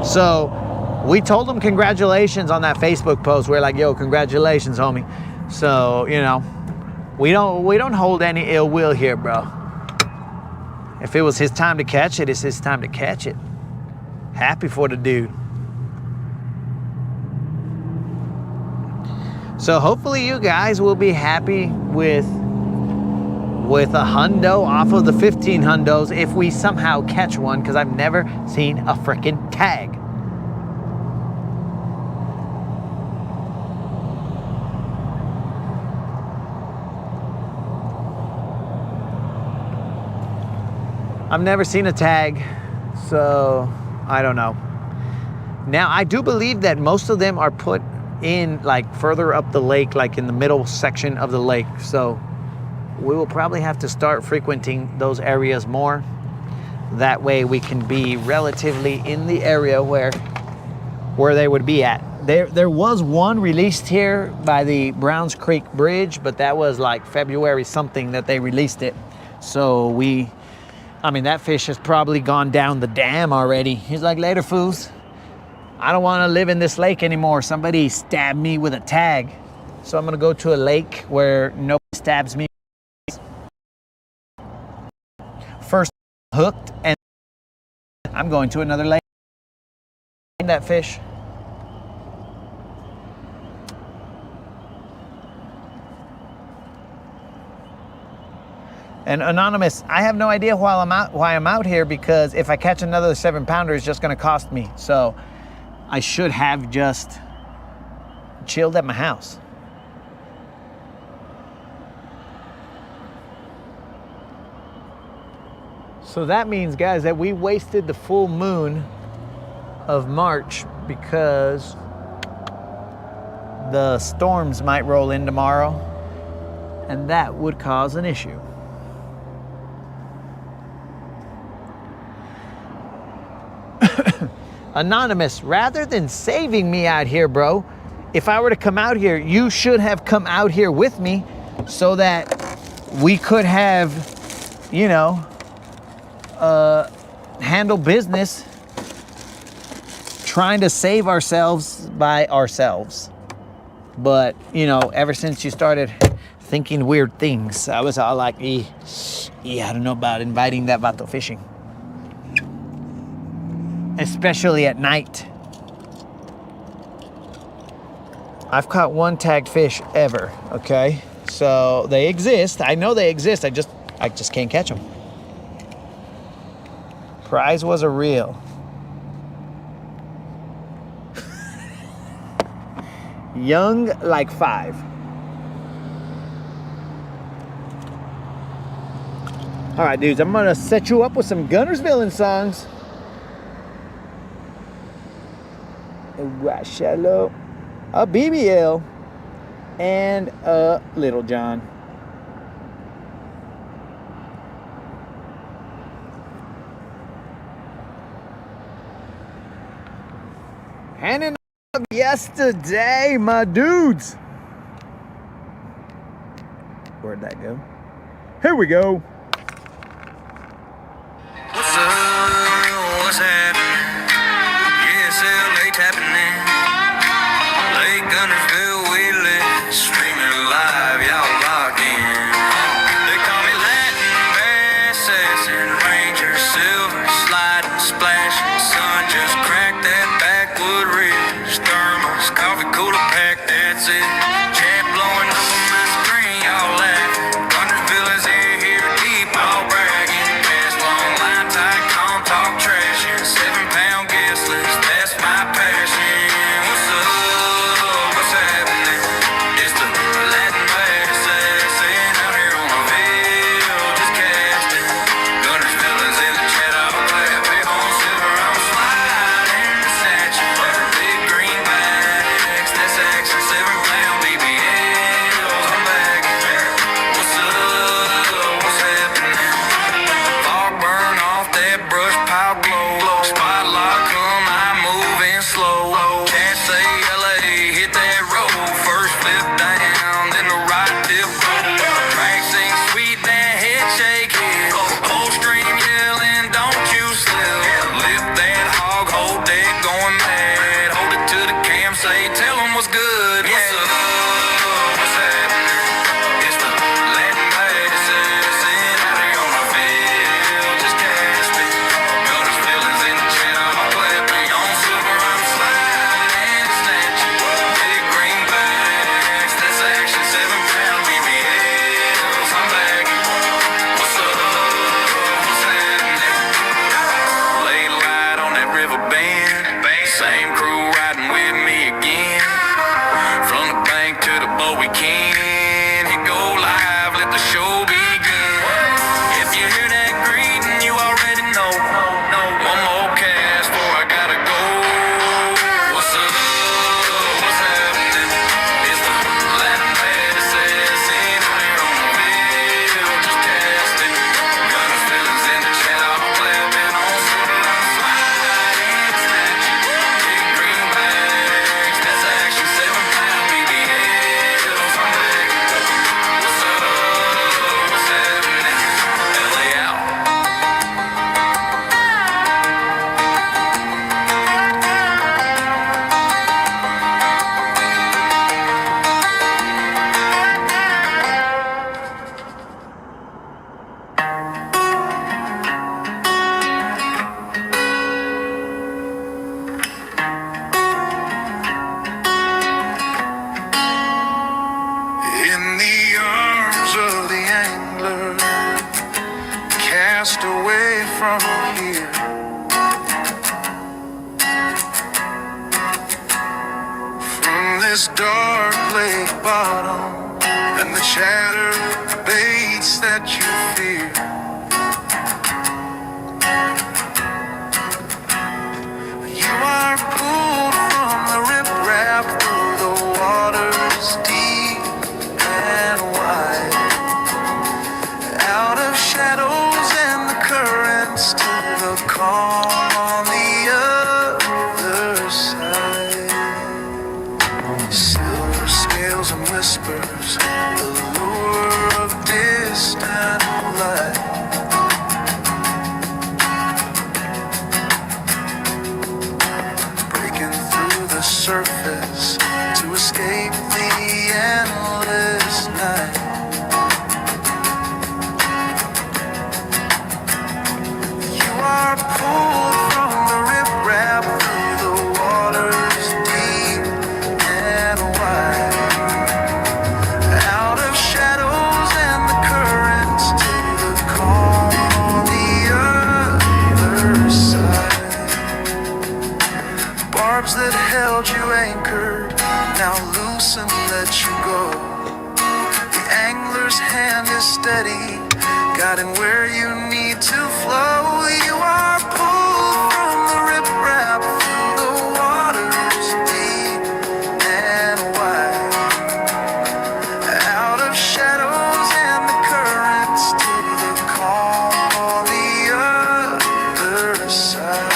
So we told him congratulations on that Facebook post. We're like, yo, congratulations, homie. So, you know, we don't hold any ill will here, bro. If it was his time to catch it, it's his time to catch it. Happy for the dude. So hopefully you guys will be happy with a hundo off of the 15 hundos if we somehow catch one, because I've never seen a freaking tag. I've never seen a tag, so I don't know. Now, I do believe that most of them are put in like further up the lake, like in the middle section of the lake. So we will probably have to start frequenting those areas more. That way we can be relatively in the area where they would be at. There was one released here by the Browns Creek Bridge, but that was like February something that they released it. So I mean, that fish has probably gone down the dam already. He's like, later, fools. I don't want to live in this lake anymore. Somebody stabbed me with a tag. So I'm going to go to a lake where nobody stabs me. First hooked, and I'm going to another lake. That fish. And Anonymous, I have no idea why I'm out here, because if I catch another 7-pounder, it's just going to cost me. So I should have just chilled at my house. So that means, guys, that we wasted the full moon of March because the storms might roll in tomorrow, and that would cause an issue. Anonymous, rather than saving me out here, bro, if I were to come out here, you should have come out here with me so that we could have, you know, handle business trying to save ourselves by ourselves. But, you know, ever since you started thinking weird things, I was all like, I don't know about inviting that vato fishing. Especially at night. I've caught one tagged fish ever, okay? So they exist. I know they exist. I just can't catch them. Prize was a reel. Young like 5. All right, dudes, I'm gonna set you up with some Guntersville songs. A shallow, a BBL, and a Little John. Handing up yesterday, my dudes. Where'd that go? Here we go. What's up? What's happening? LA tapping in. Lake Guntersville, we lit. Streaming live, y'all locked in. They call me Latin bass, assassin, ranger, silver, sliding, splashing. Sun just cracked that backwood ridge. Thermos, coffee cooler pack, that's it. Chat blowing up on my screen, y'all laughing. Guntersville is in here deep, all bragging. Past long line tight, calm talk, trash and this dark lake bottom, and the chatter baits that you fear. You are pulled from the riprap through the waters deep and wide, out of shadows and the currents to the calm on the other side. Silver scales and whispers, the lure of distant light. Breaking through the surface to escape the endless night. You are pulled from the riprap through the waters deep and wide, out of shadows and the currents to the calm on the other side. Barbs that held you anchored now loose and let you go. The angler's hand is steady, guiding where you need to flow. You are pulled from the riprap through the waters deep and wide, out of shadows and the currents to the calm on the other side.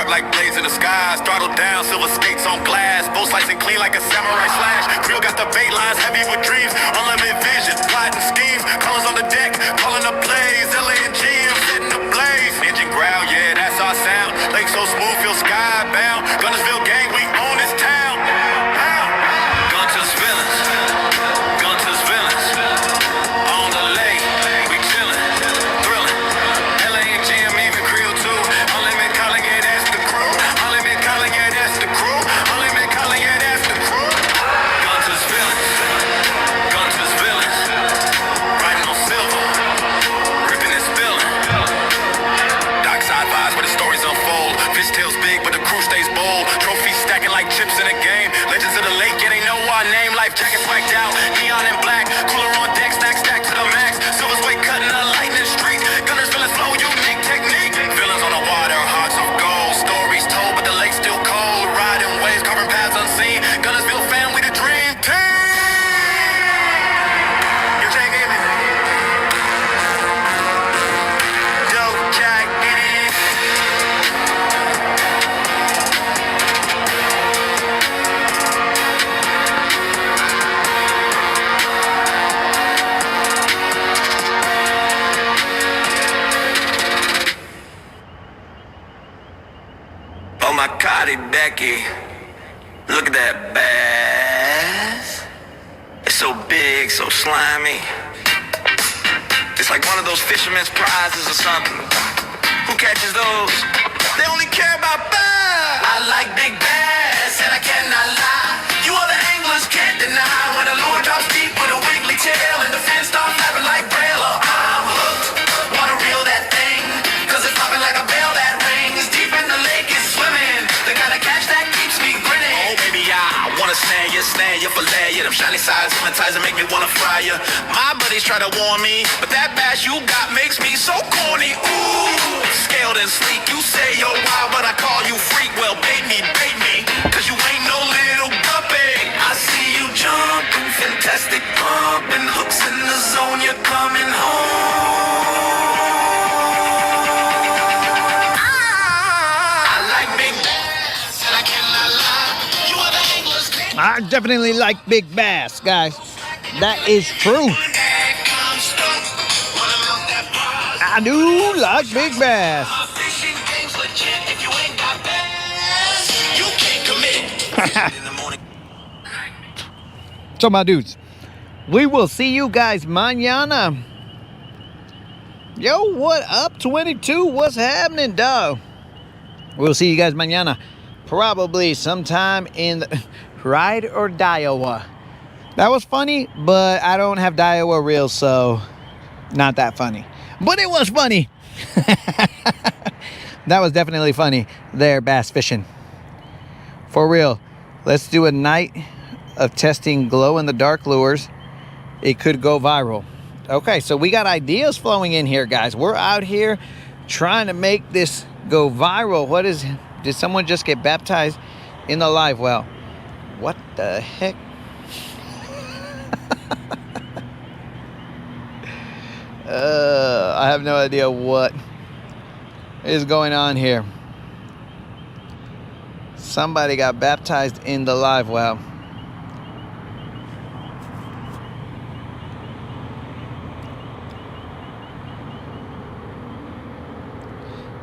Like blades in the skies, throttle down, silver skates on glass, both slicing clean like a samurai slash. Creel got the bait lines, heavy with dreams, unlimited vision, plotting schemes, colors on the deck, calling up plays, LA and GM setting the blaze. Engine growl, yeah, that's our sound. Lake so smooth, feel skybound. Guntersville gang, we own this town. Guntersville, Guntersville, on the lake, we chillin', thrillin'. LA and GM, even Creel too. Unlimited calling, yeah, that's the crew. Unlimited calling, yeah, that's the crew. Unlimited calling, yeah, that's the crew. Guntersville, Guntersville, riding on silver, ripping and spilling. Dockside vibes where the stories unfold. Fish tails big, but the crew stays bold. Trophies stacking like chips in a game. Legends of the lake, yeah, they know our name. Life jacket spiked out, neon and black. Cooler on deck, stacked to the max. Silver's way cutting the lightning streak. Guntersville is flow, unique technique. Villains on the water, hearts of gold. Stories told, but the lake's still cold. Riding waves, carving paths unseen. Guntersville family, the dream team. Yo, Jack, get me. Yo, Jack, get it. Oh my God, Becky, look at that bass. It's so big, so slimy. It's like one of those fisherman's prizes or something. Who catches those? They only care about bass. I like big bass, and I cannot lie. You other anglers can't deny when a lure drops deep with a wiggly tail and the fin starts flapping like braille. I'm hooked, wanna reel that thing, 'cause it's popping like a bell that rings. Deep in the lake is swimming, the kind of catch that keeps me grinning. Oh baby, I wanna snare you, fillet you. Them shiny sides hypnotizing, make me wanna fry you. My buddies try to warn me, but that bass you got makes me so corny. Ooh, scaled and sleek, you say you're wild, but I call you freak. Well, bait me, 'cause you ain't no little guppy. I see you jumping, fantastic fun. definitely like big bass, guys. That is true. I do like big bass. So, my dudes, we will see you guys mañana. Yo, what up, 22? What's happening, dog? We'll see you guys mañana. Probably sometime in the Ride or Diowa. That was funny, but I don't have Diowa reels, so not that funny. But it was funny. That was definitely funny there, bass fishing. For real. Let's do a night of testing glow-in-the-dark lures. It could go viral. Okay, so we got ideas flowing in here, guys. We're out here trying to make this go viral. Did someone just get baptized in the live well? What the heck? I have no idea what is going on here. Somebody got baptized in the live well.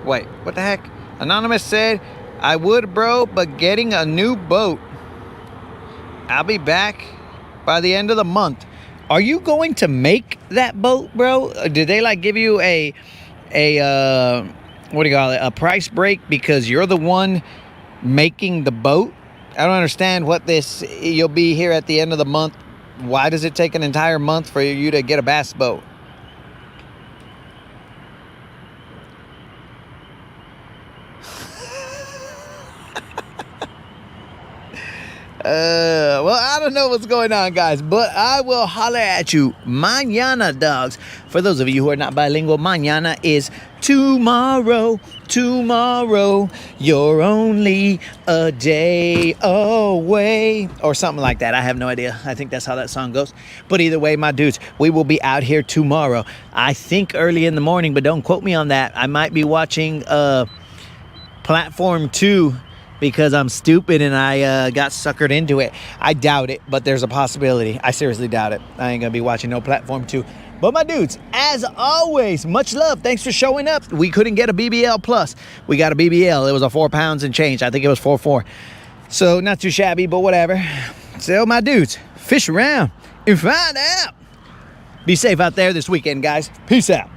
Wait, what the heck? Anonymous said, I would, bro, but getting a new boat. I'll be back by the end of the month. Are you going to make that boat, bro? Did they like give you a what do you call it? A price break because you're the one making the boat? I don't understand what this, you'll be here at the end of the month. Why does it take an entire month for you to get a bass boat? Well, I don't know what's going on, guys, but I will holler at you mañana, dogs. For those of you who are not bilingual, mañana is tomorrow. Tomorrow, you're only a day away, or something like that. I have no idea. I think that's how that song goes. But either way, my dudes, we will be out here tomorrow. I think early in the morning, but don't quote me on that. I might be watching Platform 2 because I'm stupid and I got suckered into it. I doubt it, but there's a possibility. I seriously doubt it. I ain't gonna be watching no Platform 2. But my dudes, as always, much love. Thanks for showing up. We couldn't get a BBL plus. We got a BBL. It was a 4 pounds and change. I think it was 4.4. So not too shabby, but whatever. So my dudes, fish around and find out. Be safe out there this weekend, guys. Peace out.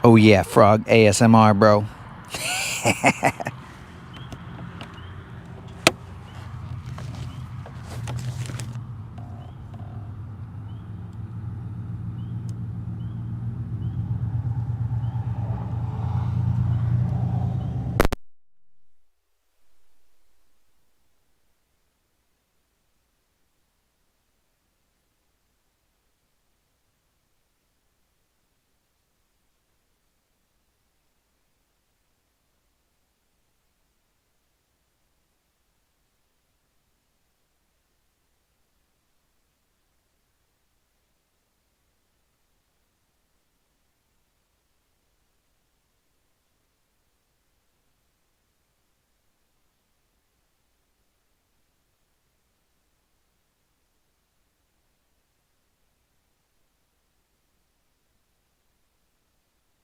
Oh yeah, frog ASMR, bro.